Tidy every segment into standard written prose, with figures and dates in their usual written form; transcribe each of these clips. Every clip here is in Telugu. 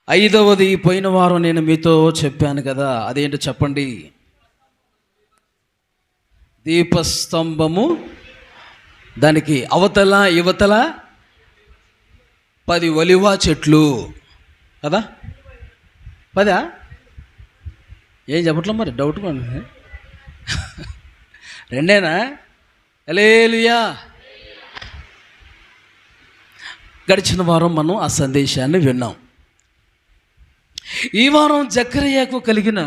ఐదవది పోయిన వారం నేను మీతో చెప్పాను కదా, అదేంటో చెప్పండి. దీపస్తంభము, దానికి అవతల యువతల 10 ఒలివ చెట్లు కదా. 10 ఏం చెప్పట్లే మరి, డౌట్ కొండి. 2 హల్లెలూయా. గడిచిన వారం మనం ఆ సందేశాన్ని విన్నాం. ఈ వారం జకర్యాకు కలిగిన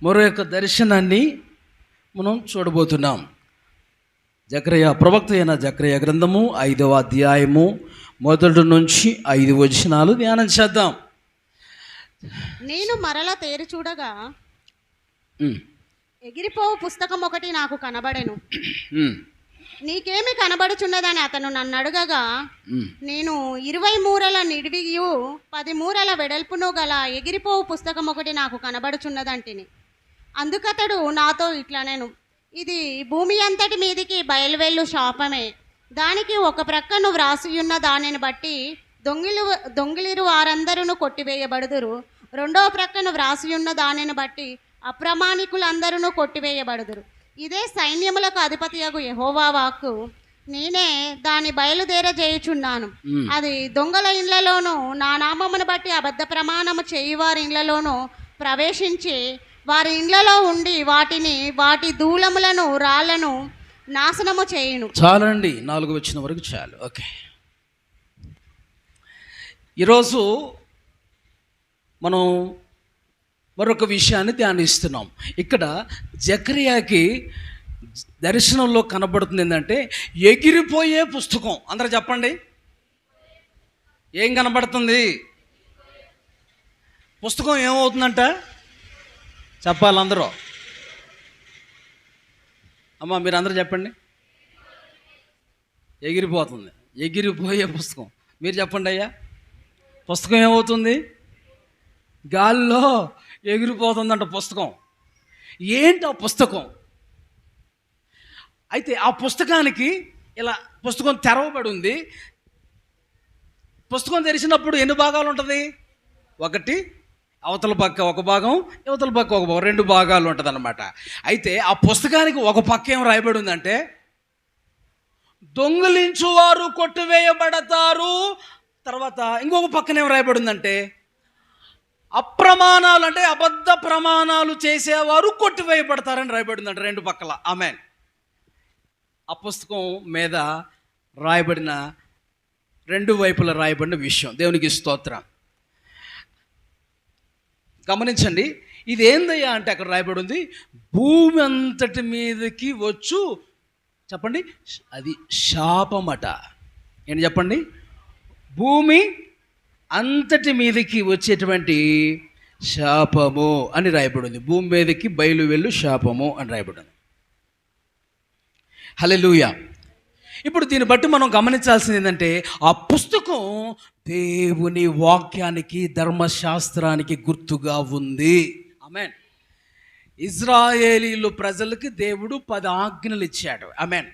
మరో యొక్క దర్శనాన్ని మనం చూడబోతున్నాం. ప్రవక్త అయిన జకర్యా గ్రంథము 5వ అధ్యాయము 1 నుంచి 5 వచనాలు ధ్యానం చేద్దాం. నేను మరల తేరి చూడగా ఎగిరిపోవు పుస్తకం ఒకటి నాకు కనబడెను. నీకేమి కనబడుచున్నదని అతను నన్ను అడగగా, నేను 20 మూరల నిడివియు 10 మూరల వెడల్పును గల ఎగిరిపోవు పుస్తకం ఒకటి నాకు కనబడుచున్నదంటిని. అందుకతడు నాతో ఇట్లనెను, ఇది భూమి అంతటి మీదికి బయలువెళ్ళు శాపమే. దానికి ఒక ప్రక్కను వ్రాసియున్న దానిని బట్టి దొంగిలిరు వారందరూ కొట్టివేయబడుదురు. రెండో ప్రక్కను వ్రాసియున్న దానిని బట్టి అప్రమాణికులందరూ కొట్టివేయబడుదురు. ఇదే సైన్యములకు అధిపతియగు యెహోవా వాక్కు. నేనే దాని బయలుదేరజేయుచున్నాను. అది దొంగల ఇండ్లలోనూ నా నామమును బట్టి అబద్ధ ప్రమాణము చేయువారి ఇండ్లలోనూ ప్రవేశించి వారి ఇండ్లలో ఉండి వాటి దూలములను రాళ్లను నాశనము చేయును. చాలండి, 4 వచ్చిన వరకు చాలు. ఓకే, ఈరోజు మనం మరొక విషయాన్ని ధ్యానిస్తున్నాం. ఇక్కడ జకర్యాకి దర్శనంలో కనబడుతుంది ఏంటంటే ఎగిరిపోయే పుస్తకం. అందరూ చెప్పండి, ఏం కనబడుతుంది? పుస్తకం ఏమవుతుందంట చెప్పాలి అందరూ. అమ్మ మీరు అందరూ చెప్పండి. ఎగిరిపోతుంది, ఎగిరిపోయే పుస్తకం. మీరు చెప్పండి అయ్యా, పుస్తకం ఏమవుతుంది? గాల్లో ఎగిరిపోతుందంట పుస్తకం. ఏంటి ఆ పుస్తకం? అయితే ఆ పుస్తకానికి ఇలా పుస్తకం తెరవబడి ఉంది. పుస్తకం తెరిచినప్పుడు ఎన్ని భాగాలు ఉంటుంది? ఒకటి అవతల పక్క ఒక భాగం, యువతల పక్క ఒక భాగం, 2 భాగాలు ఉంటుంది అన్నమాట. అయితే ఆ పుస్తకానికి ఒక పక్క ఏం రాయబడి ఉందంటే, దొంగిలించువారు కొట్టివేయబడతారు. తర్వాత ఇంకొక పక్కన ఏం రాయబడి ఉందంటే, అప్రమాణాలు అంటే అబద్ధ ప్రమాణాలు చేసేవారు కొట్టివేయబడతారని రాయబడిందంట 2 పక్కల. ఆమేన్. ఆ పుస్తకం మీద రాయబడిన 2 వైపులా రాయబడిన విషయం, దేవునికి స్తోత్రం. గమనించండి, ఇది ఏందయ్యా అంటే అక్కడ రాయబడి ఉంది, భూమి అంతటి మీదకి వచ్చు. చెప్పండి, అది శాపమట. ఏంటి చెప్పండి? భూమి అంతటి మీదకి వచ్చేటువంటి శాపము అని రాయబడింది. భూమి మీదకి బయలు వెళ్ళు శాపము అని రాయబడింది. హల్లెలూయా. ఇప్పుడు దీన్ని బట్టి మనం గమనించాల్సింది ఏంటంటే, ఆ పుస్తకం దేవుని వాక్యానికి ధర్మశాస్త్రానికి గుర్తుగా ఉంది. ఆమేన్. ఇజ్రాయేలీలు ప్రజలకి దేవుడు 10 ఆజ్ఞలు ఇచ్చాడు. ఆమేన్.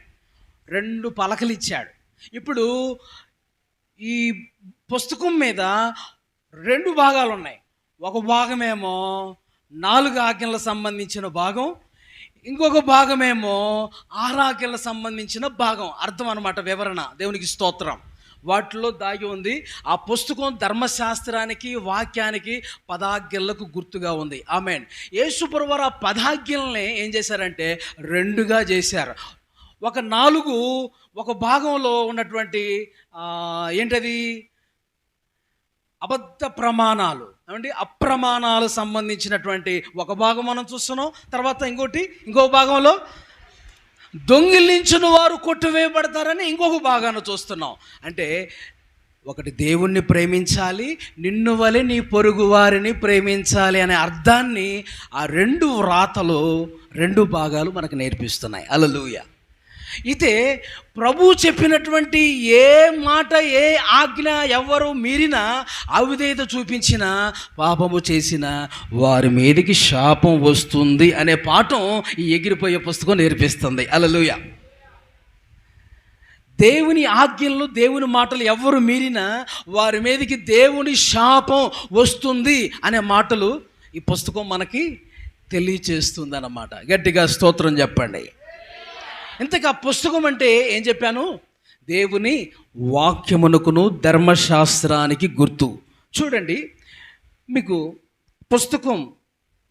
2 పలకలు ఇచ్చాడు. ఇప్పుడు ఈ పుస్తకం మీద 2 భాగాలు ఉన్నాయి. ఒక భాగమేమో 4 ఆజ్ఞలకు సంబంధించిన భాగం, ఇంకొక భాగమేమో 6 ఆజ్ఞలకు సంబంధించిన భాగం. అర్థం అన్నమాట, వివరణ. దేవునికి స్తోత్రం. వాటిలో దాగి ఉంది. ఆ పుస్తకం ధర్మశాస్త్రానికి వాక్యానికి 10 ఆజ్ఞలకు గుర్తుగా ఉంది. ఆమేన్. యేసుప్రభువు వారు ఆ 10 ఆజ్ఞల్ని ఏం చేశారంటే 2గా చేశారు. ఒక 4 ఒక భాగంలో ఉన్నటువంటి ఏంటది, అబద్ధ ప్రమాణాలు, ఏమండి అప్రమాణాలు సంబంధించినటువంటి ఒక భాగం మనం చూస్తున్నాం. తర్వాత ఇంకో భాగంలో దొంగిలించిన వారు కొట్టివేయబడతారని ఇంకొక భాగాన్ని చూస్తున్నాం. అంటే ఒకటి దేవుణ్ణి ప్రేమించాలి, నిన్ను వలె నీ పొరుగు వారిని ప్రేమించాలి అనే అర్థాన్ని ఆ 2 వ్రాతలు 2 భాగాలు మనకు నేర్పిస్తున్నాయి. హల్లెలూయా. అయితే ప్రభు చెప్పినటువంటి ఏ మాట, ఏ ఆజ్ఞ ఎవరు మీరినా, అవిధేయత చూపించినా, పాపము చేసిన వారి మీదకి శాపం వస్తుంది అనే పాఠం ఈ ఎగిరిపోయే పుస్తకం నేర్పిస్తుంది. హల్లెలూయా. దేవుని ఆజ్ఞలు, దేవుని మాటలు ఎవరు మీరినా వారి మీదకి దేవుని శాపం వస్తుంది అనే మాటలు ఈ పుస్తకం మనకి తెలియచేస్తుంది అన్నమాట. గట్టిగా స్తోత్రం చెప్పండి. ఇంతకు ఆ పుస్తకం అంటే ఏం చెప్పాను? దేవుని వాక్యమునకును ధర్మశాస్త్రానికి గుర్తు. చూడండి, మీకు పుస్తకం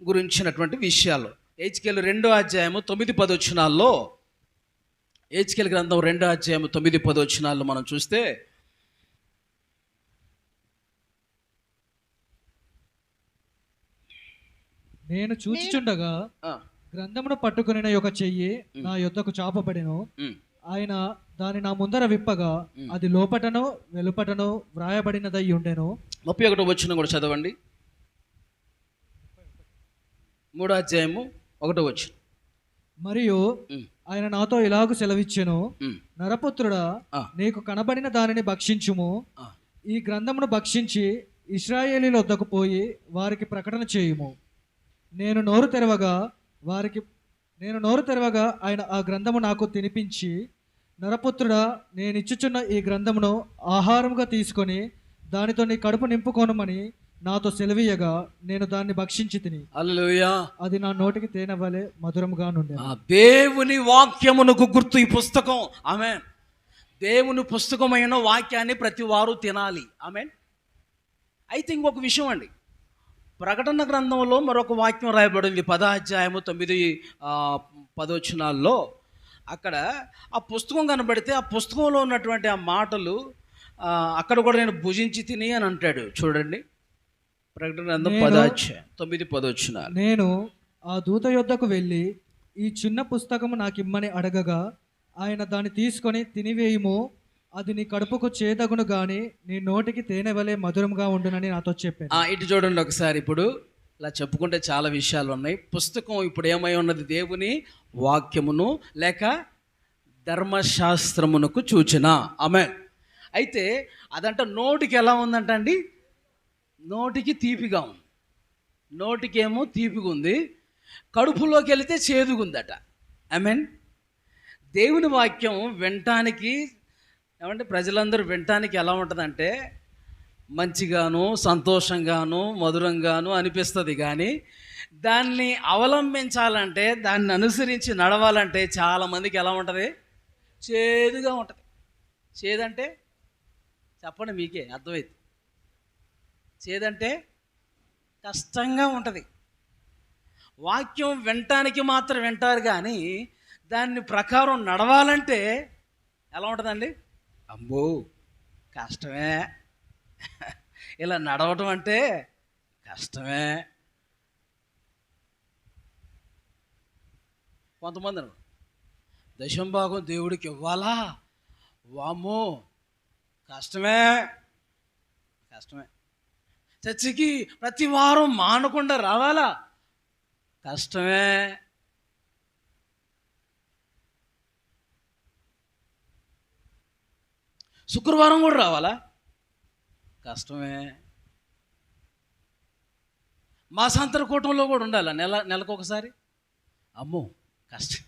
గురించినటువంటి విషయాలు హెచ్కేలు 2వ అధ్యాయము 9-10 వచనాల్లో, హెచ్కేలు గ్రంథం 2వ అధ్యాయము 9-10 వచనాల్లో మనం చూస్తే, నేను చూచుచుండగా గ్రంథమును పట్టుకుని ఒక చెయ్యి నా యొద్దకు చాపబడెను. ఆయన దాని నా ముందర విప్పగా అది లోపటను వెలుపటను వ్రాయబడినదై ఉండెను. 31వ వచనం కూడా చదవండి. 3వ అధ్యాయము 1వ వచనం. మరియు ఆయన నాతో ఇలాగు సెలవిచ్చెను, నరపుత్రుడా, నీకు కనబడిన దానిని భక్షించుము. ఈ గ్రంథమును భక్షించి ఇశ్రాయేలీల వద్దకు పోయి వారికి ప్రకటన చేయుము. నేను నోరు తెరవగా ఆయన ఆ గ్రంథము నాకు తినిపించి, నరపుత్రుడా, నేనిచ్చుచున్న ఈ గ్రంథమును ఆహారముగా తీసుకొని దానితో నీ కడుపు నింపుకోనమని నాతో సెలవీయగా నేను దాన్ని భక్షించి తిని, హల్లెలూయా, అది నా నోటికి తేనె వలె మధురముగా నుండి. దేవుని వాక్యమునకు గుర్తు ఈ పుస్తకం. ఆమేన్. దేవుని పుస్తకమైన వాక్యాన్ని ప్రతి వారు తినాలి. ఆమేన్. అయితే ఇంకొక విషయం అండి, ప్రకటన గ్రంథంలో మరొక వాక్యం రాయబడింది 10వ అధ్యాయము 9-10 వచనాల్లో. అక్కడ ఆ పుస్తకం కనబడితే ఆ పుస్తకంలో ఉన్నటువంటి ఆ మాటలు అక్కడ కూడా నేను భుజించి తిని అని అంటాడు. చూడండి, ప్రకటన గ్రంథం 10వ అధ్యాయం 9-10 వచనాలు. నేను ఆ దూత యొద్దకు వెళ్ళి ఈ చిన్న పుస్తకము నాకు ఇమ్మని అడగగా ఆయన దాన్ని తీసుకొని తినివేయుము, అది నీ కడుపుకు చేదగును గాని నీ నోటికి తేనె వలె మధురంగా ఉండునని నాతో చెప్పాను. ఇటు చూడండి ఒకసారి. ఇప్పుడు ఇలా చెప్పుకుంటే చాలా విషయాలు ఉన్నాయి. పుస్తకం ఇప్పుడు ఏమై ఉన్నది? దేవుని వాక్యమును లేక ధర్మశాస్త్రమునకు సూచన. ఆమేన్. అయితే అదంట నోటికి ఎలా ఉందంట అండి? నోటికి తీపిగా ఉంది. నోటికేమో తీపిగా ఉంది, కడుపులోకి వెళితే చేదుగుందట. ఆమేన్. దేవుని వాక్యం వినటానికి ఏమంటే ప్రజలందరూ వినటానికి ఎలా ఉంటుందంటే మంచిగాను, సంతోషంగాను, మధురంగాను అనిపిస్తుంది. కానీ దాన్ని అవలంబించాలంటే, దాన్ని అనుసరించి నడవాలంటే చాలామందికి ఎలా ఉంటుంది? చేదుగా ఉంటుంది. చేదంటే చెప్పండి, మీకే అర్థమైంది. చేదంటే కష్టంగా ఉంటుంది. వాక్యం వినటానికి మాత్రం వింటారు, కానీ దాన్ని ప్రకారం నడవాలంటే ఎలా ఉంటుందండి? అమ్మో కష్టమే, ఇలా నడవటం అంటే కష్టమే. కొంతమంది దశంభాగం దేవుడికి ఇవ్వాలా, వామ్మో కష్టమే. చర్చికి ప్రతి వారం మానకుండా రావాలా, కష్టమే. శుక్రవారం కూడా రావాలా, కష్టమే. మాసాంతర కూటంలో కూడా ఉండాలా, నెలకు ఒకసారి, అమ్మో కష్టం.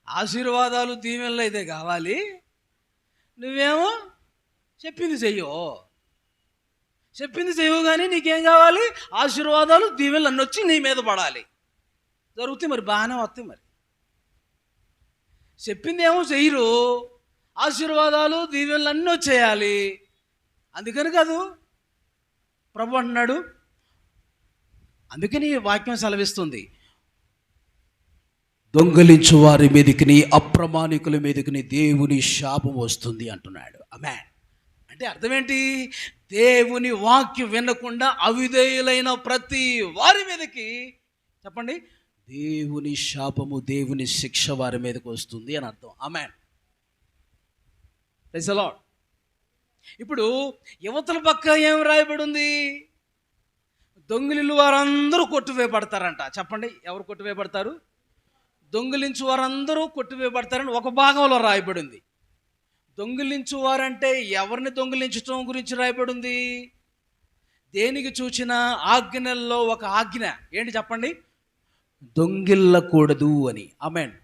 ఆశీర్వాదాలు దీవెనలు అయితే కావాలి, నువ్వేమో చెప్పింది చెయ్యవు కానీ నీకేం కావాలి? ఆశీర్వాదాలు దీవెనలు అన్నీ వచ్చి నీ మీద పడాలి. జరుగుతాయి మరి, బాగానే వస్తాయి. మరి చెప్పింది ఏమో చెయ్యరు, ఆశీర్వాదాలు దీవెనలు అన్నీ వచ్చేయాలి. అందుకని కాదు ప్రభు అంటున్నాడు. అందుకని వాక్యం సెలవిస్తుంది, దొంగలించు వారి మీదకి, అప్రమాణికుల మీదకి దేవుని శాపం వస్తుంది అంటున్నాడు. ఆమేన్. అంటే అర్థం ఏంటి? దేవుని వాక్యం వినకుండా అవిధేయులైన ప్రతి వారి మీదకి చెప్పండి దేవుని శాపము, దేవుని శిక్ష వారి మీదకి వస్తుంది అని అర్థం. ఆమేన్. Praise the Lord. ఇప్పుడు యువతల పక్క ఏం రాయబడి ఉంది? దొంగిలిలు వారందరూ కొట్టివేయబడతారంట. చెప్పండి, ఎవరు కొట్టివేయబడతారు? దొంగిలించు వారందరూ కొట్టివేయబడతారని ఒక భాగంలో రాయబడింది. దొంగిలించువారంటే ఎవరిని దొంగిలించడం గురించి రాయబడింది? దేనికి చూచిన ఆజ్ఞల్లో ఒక ఆజ్ఞ ఏంటి చెప్పండి? దొంగిల్లకూడదు అని. ఆమేన్.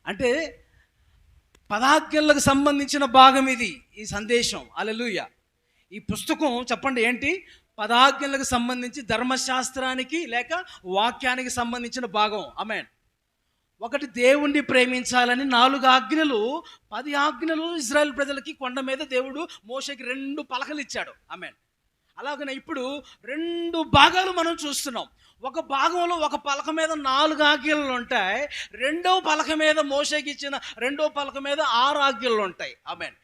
అంటే పదాజ్ఞలకు సంబంధించిన భాగం ఇది, ఈ సందేశం. హల్లెలూయా. ఈ పుస్తకం చెప్పండి ఏంటి? పదాజ్ఞలకు సంబంధించి ధర్మశాస్త్రానికి లేక వాక్యానికి సంబంధించిన భాగం. ఆమేన్. ఒకటి, దేవుణ్ణి ప్రేమించాలని 4 ఆజ్ఞలు, 10 ఆజ్ఞలు ఇజ్రాయెల్ ప్రజలకి కొండ మీద దేవుడు మోషేకి 2 పలకలు ఇచ్చాడు. ఆమేన్. అలాగనే ఇప్పుడు 2 భాగాలు మనం చూస్తున్నాం. ఒక భాగంలో ఒక పలక మీద 4 ఆజ్ఞలు ఉంటాయి, రెండో పలక మీద మోషేకి ఇచ్చిన రెండో పలక మీద 6 ఆజ్ఞలు ఉంటాయి. ఆమేన్.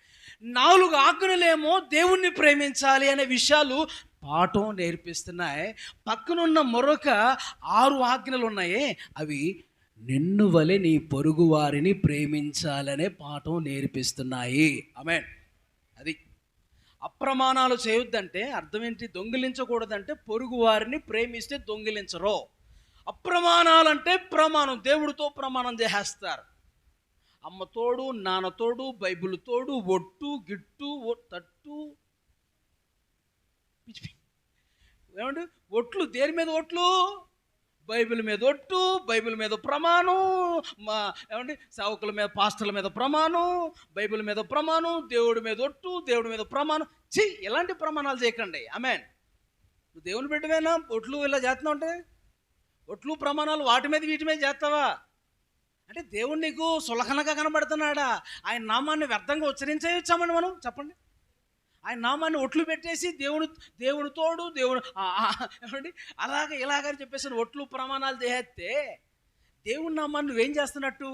4 ఆజ్ఞలేమో దేవుణ్ణి ప్రేమించాలి అనే విషయాలు పాఠం నేర్పిస్తున్నాయి. పక్కనున్న మరొక 6 ఆజ్ఞలు ఉన్నాయి, అవి నిన్ను వలె నీ పొరుగు వారిని ప్రేమించాలనే పాఠం నేర్పిస్తున్నాయి. ఆమేన్. అది అప్రమాణాలు చేయొద్దంటే అర్థం ఏంటి? దొంగిలించకూడదంటే పొరుగు వారిని ప్రేమిస్తే దొంగిలించరు. అప్రమాణాలంటే ప్రమాణం, దేవుడితో ప్రమాణం చేసేస్తారు. అమ్మ తోడు, నాన్న తోడు, బైబిల్ తోడు, ఒట్టు గిట్టు తట్టు. ఏమండి ఒట్లు? దేని మీద ఒట్లు? బైబిల్ మీద ఒట్టు, బైబిల్ మీద ప్రమాణం, ఏమండి సేవకుల మీద, పాస్టర్ల మీద ప్రమాణం, బైబిల్ మీద ప్రమాణం, దేవుడి మీద ఒట్టు, దేవుడి మీద ప్రమాణం. ఇలాంటి ప్రమాణాలు చేయకండి. ఆమేన్. నువ్వు దేవుని బిడ్డవేనా? ఒట్లు ఇలా చేస్తున్నావు అంటే ఒట్లు ప్రమాణాలు వాటి మీద వీటి మీద చేస్తావా? అంటే దేవుడు నీకు సులకనగా కనబడుతున్నాడా? ఆయన నామాన్ని వ్యర్థంగా ఉచ్చరించేయచ్చామండి మనం? చెప్పండి. ఆయన నామాన్ని ఒట్లు పెట్టేసి దేవుని తోడు, దేవుడు ఏమండి అలాగే ఇలాగని చెప్పేసి ఒట్లు ప్రమాణాలు చేస్తే దేవుని నామాన్ని నువ్వేం చేస్తున్నట్టు?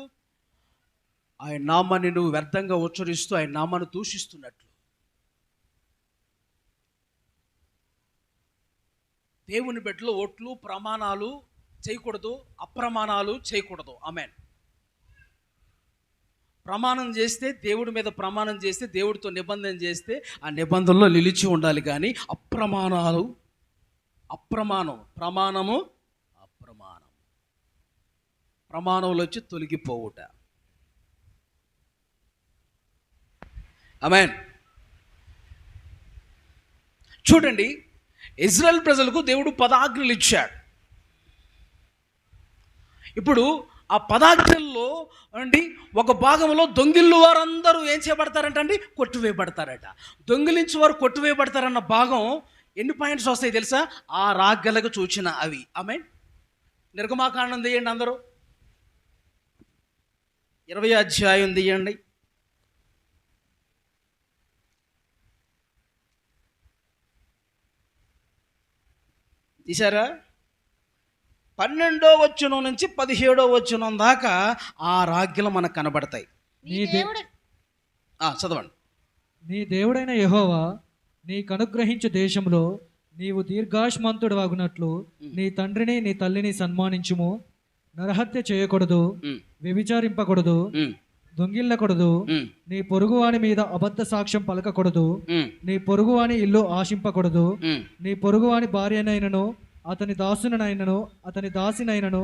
ఆయన నామాన్ని నువ్వు వ్యర్థంగా ఉచ్చరిస్తూ ఆయన నామాన్ని దూషిస్తున్నట్లు. దేవుని బిడ్డలో ఒట్లు ప్రమాణాలు చేయకూడదు, అప్రమాణాలు చేయకూడదు. ఆమేన్. ప్రమాణం చేస్తే, దేవుడి మీద ప్రమాణం చేస్తే, దేవుడితో నిబంధన చేస్తే ఆ నిబంధనలో నిలిచి ఉండాలి. కానీ అప్రమాణాలు, ప్రమాణము ప్రమాణంలో వచ్చి తొలగిపోవుట. ఆమేన్. చూడండి, ఇజ్రాయెల్ ప్రజలకు దేవుడు 10 ఆజ్ఞలు ఇచ్చాడు. ఇప్పుడు ఆ 10 ఆజ్ఞల్లో అండి ఒక భాగంలో దొంగిళ్ళు వారందరూ ఏం చేయబడతారంట అండి? కొట్టివేయబడతారట. దొంగిలించి వారు కొట్టివేయబడతారన్న భాగం ఎన్ని పాయింట్స్ వస్తాయి తెలుసా? 6 ఆజ్ఞలకు సూచన అవి. ఆమేన్. నిర్గమాకాండం తీయండి అందరూ, 20వ అధ్యాయం తీయండి. తీశారా? 12వ వచనం నుంచి 17వ వచనం దాకా 6 ఆజ్ఞలు మనకు కనబడతాయి. చదవండి. నీ దేవుడైన యెహోవా నీకు అనుగ్రహించే దేశంలో నీవు దీర్ఘాయుష్మంతుడు వాగునట్లు నీ తండ్రిని నీ తల్లిని సన్మానించుము. నరహత్య చేయకూడదు, వ్యభిచారింపకూడదు, దొంగిల్లకూడదు, నీ పొరుగువాని మీద అబద్ధ సాక్ష్యం పలకకూడదు, నీ పొరుగువాని ఇల్లు ఆశింపకూడదు, నీ పొరుగువాని భార్యనైనను, అతని దాసునైనను, అతని దాసినైనను,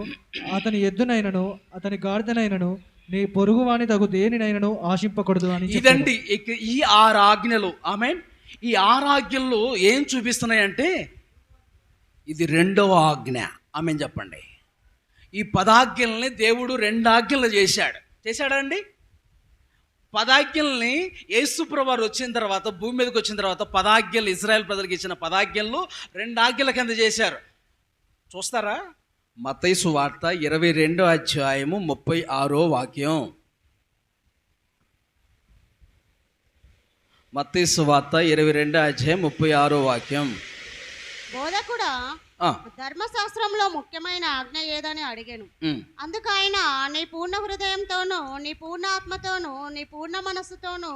అతని ఎద్దునైనను, అతని గాడిదనైనను, నీ పొరుగువాని తగు దేనినైనను ఆశింపకూడదు అని. ఇదండి ఈ 6 ఆజ్ఞలు. ఆమేన్. ఈ 6 ఆజ్ఞలు ఏం చూపిస్తున్నాయంటే ఇది 2వ ఆజ్ఞ. ఆమేన్ చెప్పండి. ఈ 10 ఆజ్ఞల్ని దేవుడు 2 ఆజ్ఞలు చేశాడా అండి? 10 ఆజ్ఞల్ని యేసుప్రభువు వారు వచ్చిన తర్వాత, భూమి మీదకి వచ్చిన తర్వాత 10 ఆజ్ఞలు ఇజ్రాయెల్ ప్రజలకు ఇచ్చిన 10 ఆజ్ఞలు 2 ఆజ్ఞల కింద చేశారు. చూస్తారా? మత్తయి సువార్త 22వ అధ్యాయము 36వ వాక్యం. మత్తయి సువార్త 22వ అధ్యాయం 36వ వాక్యం. బోధకుడా, ధర్మశాస్త్రంలో ముఖ్యమైన ఆజ్ఞ ఏదని అడిగాను. అందుకు ఆయన, నీ పూర్ణ హృదయంతోను, నీ పూర్ణ ఆత్మతోను, నీ పూర్ణ మనస్సుతోను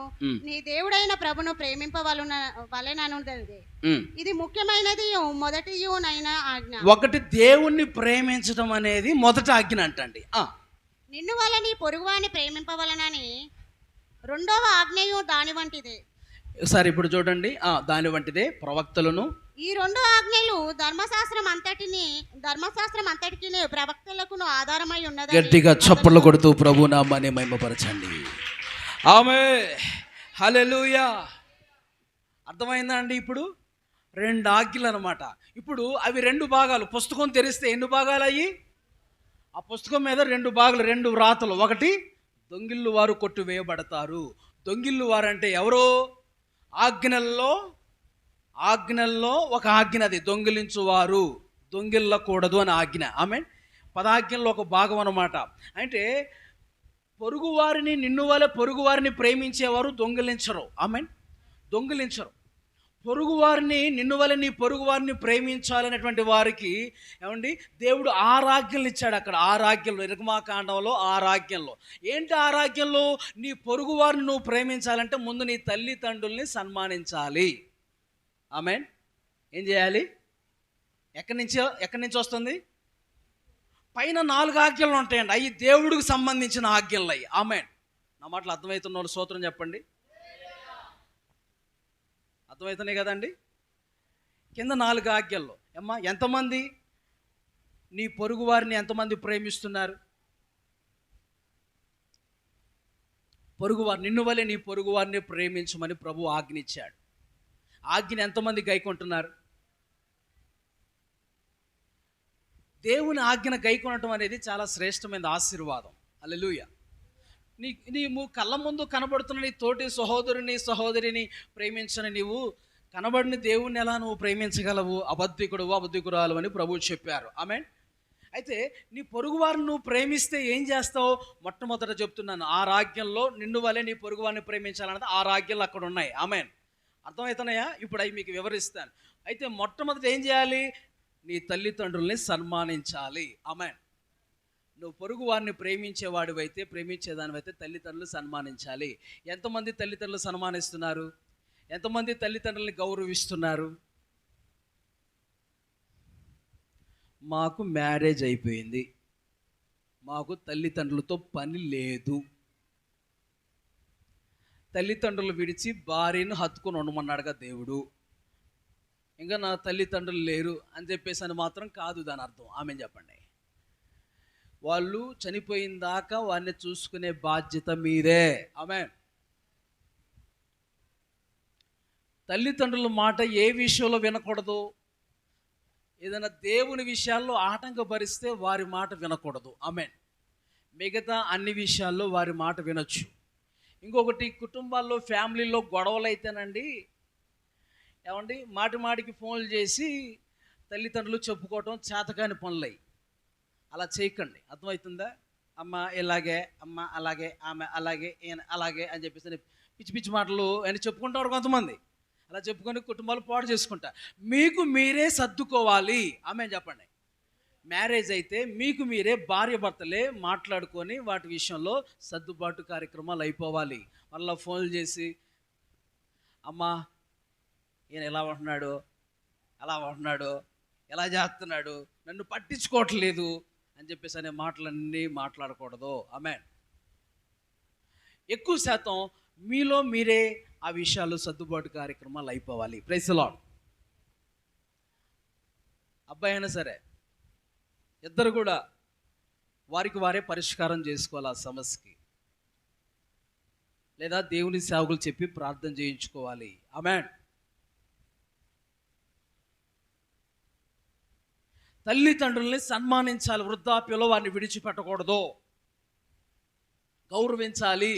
నీ దేవుడైన ప్రభును ప్రేమింపవలెననున్నది. ఇది ముఖ్యమైనది, మొదటియునైన ఆజ్ఞ. ఒకటి, దేవుణ్ణి ప్రేమించడం అనేది మొదటి ఆజ్ఞ అంటండి. నిన్ను వల్ల నీ పొరుగువాని ప్రేమింపవలనని 2వ ఆజ్ఞయు దాని వంటిదే. ఒకసారి ఇప్పుడు చూడండి. దాని వంటిదే. ప్రవక్తలను ఈ 2 ఆజ్ఞలు ధర్మశాస్త్రం అంతటికి ప్రవక్తలకు ఆధారమై ఉన్నది. గట్టిగా చప్పట్లు కొడుతూ ప్రభు నామాన్ని మహిమపరచండి. ఆమేన్. హల్లెలూయా. అర్థమైందా అండి? ఇప్పుడు 2 ఆజ్ఞలు అన్నమాట. ఇప్పుడు అవి 2 భాగాలు. పుస్తకం తెరిస్తే ఎన్ని భాగాలు అయ్యి? ఆ పుస్తకం మీద 2 భాగాలు, 2 వ్రాతలు. ఒకటి దొంగిళ్ళు వారు కొట్టివేయబడతారు. దొంగిళ్ళు వారంటే ఎవరు? ఆజ్ఞల్లో ఒక ఆజ్ఞ, అది దొంగిలించువారు, దొంగిల్లకూడదు అని ఆజ్ఞ. ఆమెన్. పదాజ్ఞల్లో ఒక భాగం అన్నమాట. అంటే పొరుగువారిని, నిన్ను వలె పొరుగువారిని ప్రేమించేవారు దొంగిలించరు. ఆమెన్. దొంగిలించరు. పొరుగువారిని, నిన్ను వలె నీ పొరుగువారిని ప్రేమించాలనేటువంటి వారికి ఏమండి దేవుడు 6 ఆజ్ఞలు ఇచ్చాడు. అక్కడ 6 ఆజ్ఞలు, నిర్గమాకాండంలో 6 ఆజ్ఞల్లో. ఏంటి 6 ఆజ్ఞల్లో? నీ పొరుగువారిని నువ్వు ప్రేమించాలంటే ముందు నీ తల్లిదండ్రుల్ని సన్మానించాలి. ఆమెన్. ఏం చేయాలి? ఎక్కడి నుంచి వస్తుంది? పైన 4 ఆజ్ఞలు ఉంటాయండి. అవి దేవుడికి సంబంధించిన ఆజ్ఞలు అవి. ఆమెన్. నా మాటలు అర్థమవుతున్న వాళ్ళు స్తోత్రం చెప్పండి. అర్థమవుతున్నాయి కదండి? కింద 4 ఆజ్ఞల్లో అమ్మా ఎంతమంది నీ పొరుగు వారిని ఎంతమంది ప్రేమిస్తున్నారు? పొరుగువారు, నిన్ను వలె నీ పొరుగు వారిని ప్రేమించమని ప్రభు ఆజ్ఞ ఇచ్చాడు. ఆజ్ఞని ఎంతమంది గైకొంటున్నారు? దేవుని ఆజ్ఞను గైకొనటం అనేది చాలా శ్రేష్టమైన ఆశీర్వాదం. హల్లెలూయా. నీ కళ్ళ ముందు కనబడుతున్న నీ తోటి సహోదరిని ప్రేమించని నీవు కనబడిన దేవుణ్ణి ఎలా నువ్వు ప్రేమించగలవు? అబద్ధికురాలు అని ప్రభువు చెప్పారు. ఆమెన్. అయితే నీ పొరుగువారిని నువ్వు ప్రేమిస్తే ఏం చేస్తావు? మొట్టమొదట చెప్తున్నాను, 6 ఆజ్ఞల్లో నిన్ను వలె నీ పొరుగువారిని ప్రేమించాలన్నది 6 ఆజ్ఞలు అక్కడ ఉన్నాయి. ఆమెన్. అర్థమవుతున్నాయా? ఇప్పుడు అవి మీకు వివరిస్తాను. అయితే మొట్టమొదట ఏం చేయాలి? నీ తల్లిదండ్రుల్ని సన్మానించాలి. ఆమెన్. నువ్వు పొరుగు వారిని ప్రేమించేదానివైతే తల్లిదండ్రులు సన్మానించాలి. ఎంతమంది తల్లిదండ్రులు సన్మానిస్తున్నారు? ఎంతమంది తల్లిదండ్రులని గౌరవిస్తున్నారు? మాకు మ్యారేజ్ అయిపోయింది, మాకు తల్లిదండ్రులతో పని లేదు, తల్లిదండ్రులు విడిచి భార్యను హత్తుకొని ఉండమన్నాడుగా దేవుడు, ఇంకా నా తల్లిదండ్రులు లేరు అని చెప్పేసి అని మాత్రం కాదు దాని అర్థం. ఆమె చెప్పండి. వాళ్ళు చనిపోయిన దాకా వారిని చూసుకునే బాధ్యత మీదే. ఆమె. తల్లిదండ్రుల మాట ఏ విషయంలో వినకూడదు? ఏదైనా దేవుని విషయాల్లో ఆటంకపరిస్తే వారి మాట వినకూడదు. ఆమె. మిగతా అన్ని విషయాల్లో వారి మాట వినొచ్చు. ఇంకొకటి, కుటుంబాల్లో ఫ్యామిలీలో గొడవలు అయితేనండి ఏమండి మాటికి ఫోన్లు చేసి తల్లిదండ్రులు చెప్పుకోవటం చేతకాని పనులై. అలా చేయకండి. అర్థమవుతుందా? అమ్మ ఇలాగే, అమ్మ అలాగే, ఆమె అలాగే, ఈయన అలాగే అని చెప్పేసి పిచ్చి పిచ్చి మాటలు అని చెప్పుకుంటారు కొంతమంది. అలా చెప్పుకొని కుటుంబాలు పాడు చేసుకుంటారు. మీకు మీరే సర్దుకోవాలి. ఆమె చెప్పండి. మ్యారేజ్ అయితే మీకు మీరే భార్య భర్తలే మాట్లాడుకొని వాటి విషయంలో సర్దుబాటు కార్యక్రమాలు అయిపోవాలి. మళ్ళీ ఫోన్లు చేసి అమ్మ ఈయన ఎలా ఉంటున్నాడు, అలా ఉంటున్నాడు, ఎలా చేస్తున్నాడు, నన్ను పట్టించుకోవట్లేదు అని చెప్పేసి అనే మాటలన్నీ మాట్లాడకూడదు. ఆమెన్. ఎక్కువ శాతం మీలో మీరే ఆ విషయాలు సర్దుబాటు కార్యక్రమాలు అయిపోవాలి. Praise the lord. అబ్బాయి అయినా సరే ఇద్దరు కూడా వారికి వారే పరిష్కారం చేసుకోవాలి ఆ సమస్యకి, లేదా దేవుని సేవకులు చెప్పి ప్రార్థన చేయించుకోవాలి. ఆమెన్. తల్లిదండ్రుల్ని సన్మానించాలి. వృద్ధాప్యంలో వారిని విడిచిపెట్టకూడదు, గౌరవించాలి.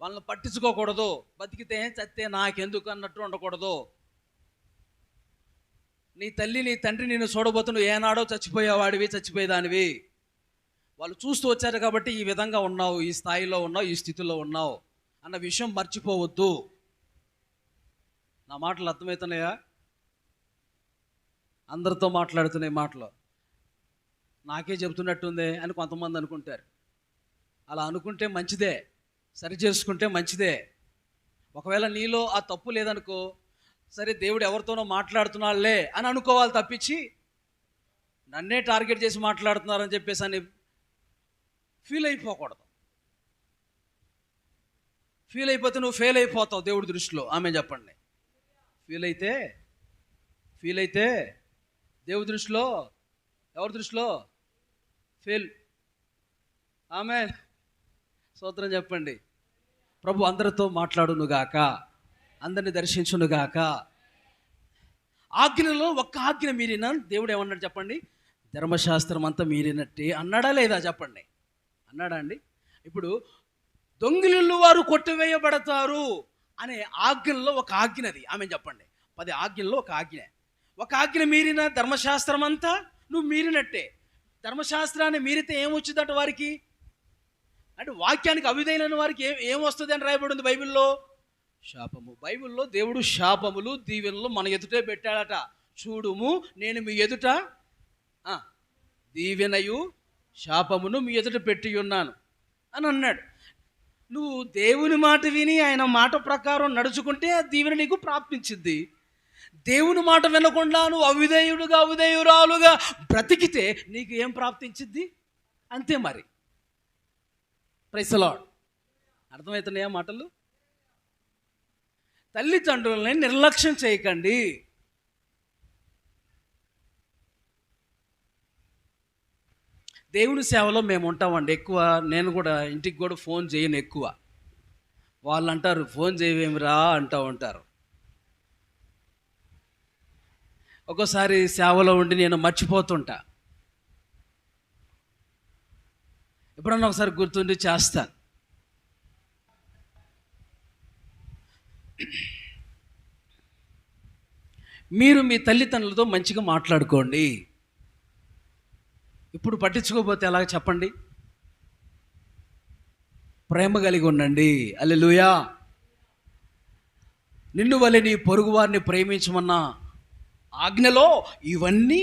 వాళ్ళని పట్టించుకోకూడదు. బతికితే చస్తే నాకెందుకు అన్నట్టు ఉండకూడదు. నీ తల్లి నీ తండ్రి నిన్ను చూడబోతు నువ్వు ఏనాడో చచ్చిపోయేవాడివి, చచ్చిపోయేదానివి. వాళ్ళు చూస్తూ వచ్చారు కాబట్టి ఈ విధంగా ఉన్నావు, ఈ స్థాయిలో ఉన్నావు, ఈ స్థితిలో ఉన్నావు అన్న విషయం మర్చిపోవద్దు. నా మాటలు అర్థమవుతున్నాయా? అందరితో మాట్లాడుతున్నాయి మాటలు నాకే చెబుతున్నట్టుందే అని కొంతమంది అనుకుంటారు. అలా అనుకుంటే మంచిదే, సరి చేసుకుంటే మంచిదే. ఒకవేళ నీలో ఆ తప్పు లేదనుకో, సరే దేవుడు ఎవరితోనో మాట్లాడుతున్నాడులే అని అనుకోవాలి తప్పించి నన్నే టార్గెట్ చేసి మాట్లాడుతున్నారని చెప్పేసి అని ఫీల్ అయిపోకూడదు. ఫీల్ అయిపోతే నువ్వు ఫెయిల్ అయిపోతావు దేవుడి దృష్టిలో. ఆమె చెప్పండి. ఫీల్ అయితే దేవుడి దృష్టిలో, ఎవరి దృష్టిలో ఫెయిల్. ఆమె స్తోత్రం చెప్పండి. ప్రభు అందరితో మాట్లాడునుగాక, అందరిని దర్శించునుగాక. ఆజ్ఞలో ఒక్క ఆజ్ఞ మీరినా దేవుడు ఏమన్నాడు చెప్పండి? ధర్మశాస్త్రం అంతా మీరినట్టే అన్నాడా లేదా చెప్పండి? అన్నాడా అండి? ఇప్పుడు దొంగిలిల్లు వారు కొట్టివేయబడతారు అనే ఆజ్ఞల్లో ఒక ఆజ్ఞది. ఆమె చెప్పండి. 10 ఆజ్ఞల్లో ఒక ఆజ్ఞ. ఒక ఆజ్ఞ మీరిన ధర్మశాస్త్రం అంతా నువ్వు మీరినట్టే. ధర్మశాస్త్రాన్ని మీరితే ఏమొచ్చిందట వారికి? అంటే వాక్యానికి అవిధేయులైన వారికి ఏమొస్తుంది అని రాయబడింది బైబిల్లో? శాపము. బైబిల్లో దేవుడు శాపములు దీవెనలు మన ఎదుటే పెట్టాడట. చూడుము, నేను మీ ఎదుట దీవెనయు శాపమును మీ ఎదుట పెట్టి ఉన్నాను అని అన్నాడు. నువ్వు దేవుని మాట విని ఆయన మాట ప్రకారం నడుచుకుంటే ఆ దీవెన నీకు ప్రాప్తించింది. దేవుని మాట వినకుండా నువ్వు అవిధేయురాలుగా బ్రతికితే నీకు ఏం ప్రాప్తించింది? అంతే మరి. Praise the lord. అర్థమవుతున్నాయా మాటలు? తల్లిదండ్రులని నిర్లక్ష్యం చేయకండి. దేవుని సేవలో మేము ఉంటామండి ఎక్కువ. నేను కూడా ఇంటికి కూడా ఫోన్ చేయను ఎక్కువ. వాళ్ళు అంటారు, ఫోన్ చేయవేమిరా అంటూ ఉంటారు. ఒక్కోసారి సేవలో ఉండి నేను మర్చిపోతుంటా. ఎప్పుడన్నా ఒకసారి గుర్తుండి చేస్తాను. మీరు మీ తల్లిదండ్రులతో మంచిగా మాట్లాడుకోండి. ఇప్పుడు పట్టించుకోకపోతే ఎలాగ చెప్పండి? ప్రేమ కలిగి ఉండండి. హల్లెలూయా. నిన్ను వలె నీ పొరుగు వారిని ప్రేమించమన్న ఆజ్ఞలో ఇవన్నీ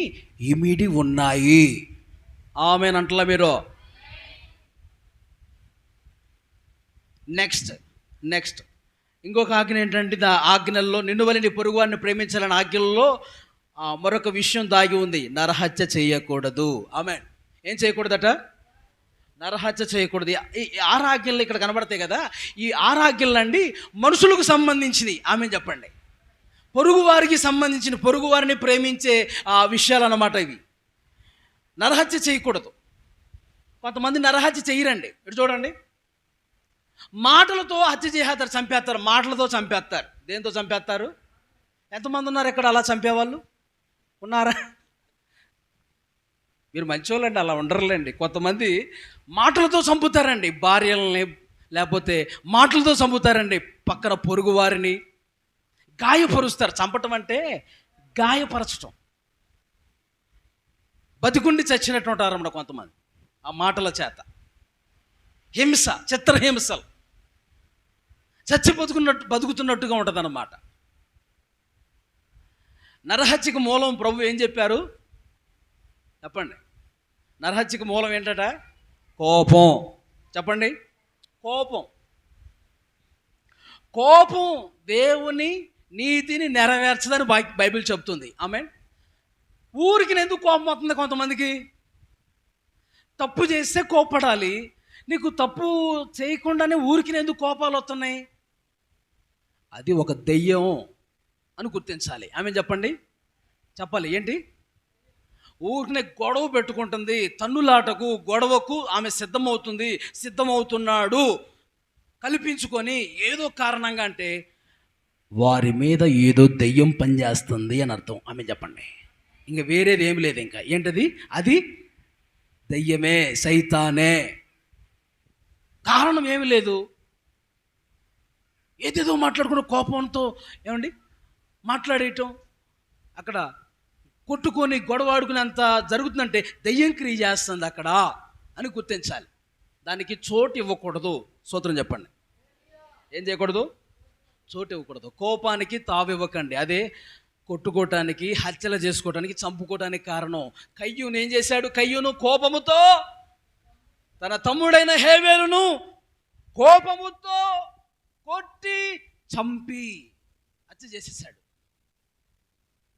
ఇమిడి ఉన్నాయి. ఆమేనంటలా మీరు? నెక్స్ట్ ఇంకొక ఆజ్ఞ ఏంటంటే, ఆజ్ఞల్లో నిన్ను వలె నీ పొరుగు వారిని ప్రేమించాలని ఆజ్ఞల్లో మరొక విషయం దాగి ఉంది. నరహత్య చేయకూడదు. ఆమేన్. ఏం చేయకూడదట? నరహత్య చేయకూడదు. ఈ 6 ఆజ్ఞలు ఇక్కడ కనబడతాయి కదా. ఈ 6 ఆజ్ఞలు అండి మనుషులకు సంబంధించినవి. ఆమేన్ చెప్పండి. పొరుగు వారికి సంబంధించిన, పొరుగు వారిని ప్రేమించే విషయాలు అన్నమాట ఇవి. నరహత్య చేయకూడదు. కొంతమంది నరహత్య చేయరండి. ఇటు చూడండి, మాటలతో హత్య చేస్తారు, చంపేస్తారు. మాటలతో చంపేస్తారు. దేంతో చంపేస్తారు? ఎంతమంది ఉన్నారు ఇక్కడ అలా చంపేవాళ్ళు? ఉన్నారా? మీరు మంచివాళ్ళండి, అలా ఉండరులేండి. కొంతమంది మాటలతో చంపుతారండి భార్యలని, లేకపోతే మాటలతో చంపుతారండి పక్కన పొరుగు వారిని. గాయపరుస్తారు. చంపటం అంటే గాయపరచటం. బతికుండి చచ్చినట్టు ఉంటారన్నమాట కొంతమంది ఆ మాటల చేత. హింస, చిత్రహింసలు, చచ్చి బతుకుతున్నట్టుగా ఉంటుంది అన్నమాట. నరహత్యకు మూలం ప్రభు ఏం చెప్పారు చెప్పండి? నరహత్యకు మూలం ఏంటట? కోపం. చెప్పండి. కోపం దేవుని నీతిని నెరవేర్చదని బైబిల్ చెప్తుంది. ఆమేన్. ఊరికి ఎందుకు కోపం వస్తుంది కొంతమందికి? తప్పు చేస్తే కోపడాలి. నీకు తప్పు చేయకుండానే ఊరికి ఎందుకు కోపాలు వస్తున్నాయి? అది ఒక దెయ్యం అని గుర్తించాలి. ఆమె చెప్పండి. చెప్పాలి. ఏంటి? ఊరికనే గొడవ పెట్టుకుంటుంది. తన్నులాటకు, గొడవకు ఆమె సిద్ధమవుతున్నాడు కల్పించుకొని ఏదో కారణంగా. అంటే వారి మీద ఏదో దెయ్యం పనిచేస్తుంది అని అర్థం. ఆమె చెప్పండి. ఇంకా వేరేది ఏమి లేదు. ఇంకా ఏంటది? అది దెయ్యమే, సైతానే. కారణం ఏమి లేదు. ఏదేదో మాట్లాడుకున్న కోపంతో ఏమండి మాట్లాడేయటం, అక్కడ కొట్టుకొని గొడవ ఆడుకునేంత జరుగుతుందంటే దెయ్యం క్రియ చేస్తుంది అక్కడ అని గుర్తించాలి. దానికి చోటు ఇవ్వకూడదు. స్తోత్రం చెప్పండి. ఏం చేయకూడదు? చోటు ఇవ్వకూడదు. కోపానికి తావివ్వకండి. అదే కొట్టుకోవటానికి, హత్యలు చేసుకోవటానికి, చంపుకోవటానికి కారణం. కయ్యూను ఏం చేశాడు? కయ్యూను కోపముతో తన తమ్ముడైన హేబేలును కోపముతో కొట్టి చంపి హత్య చేసేసాడు.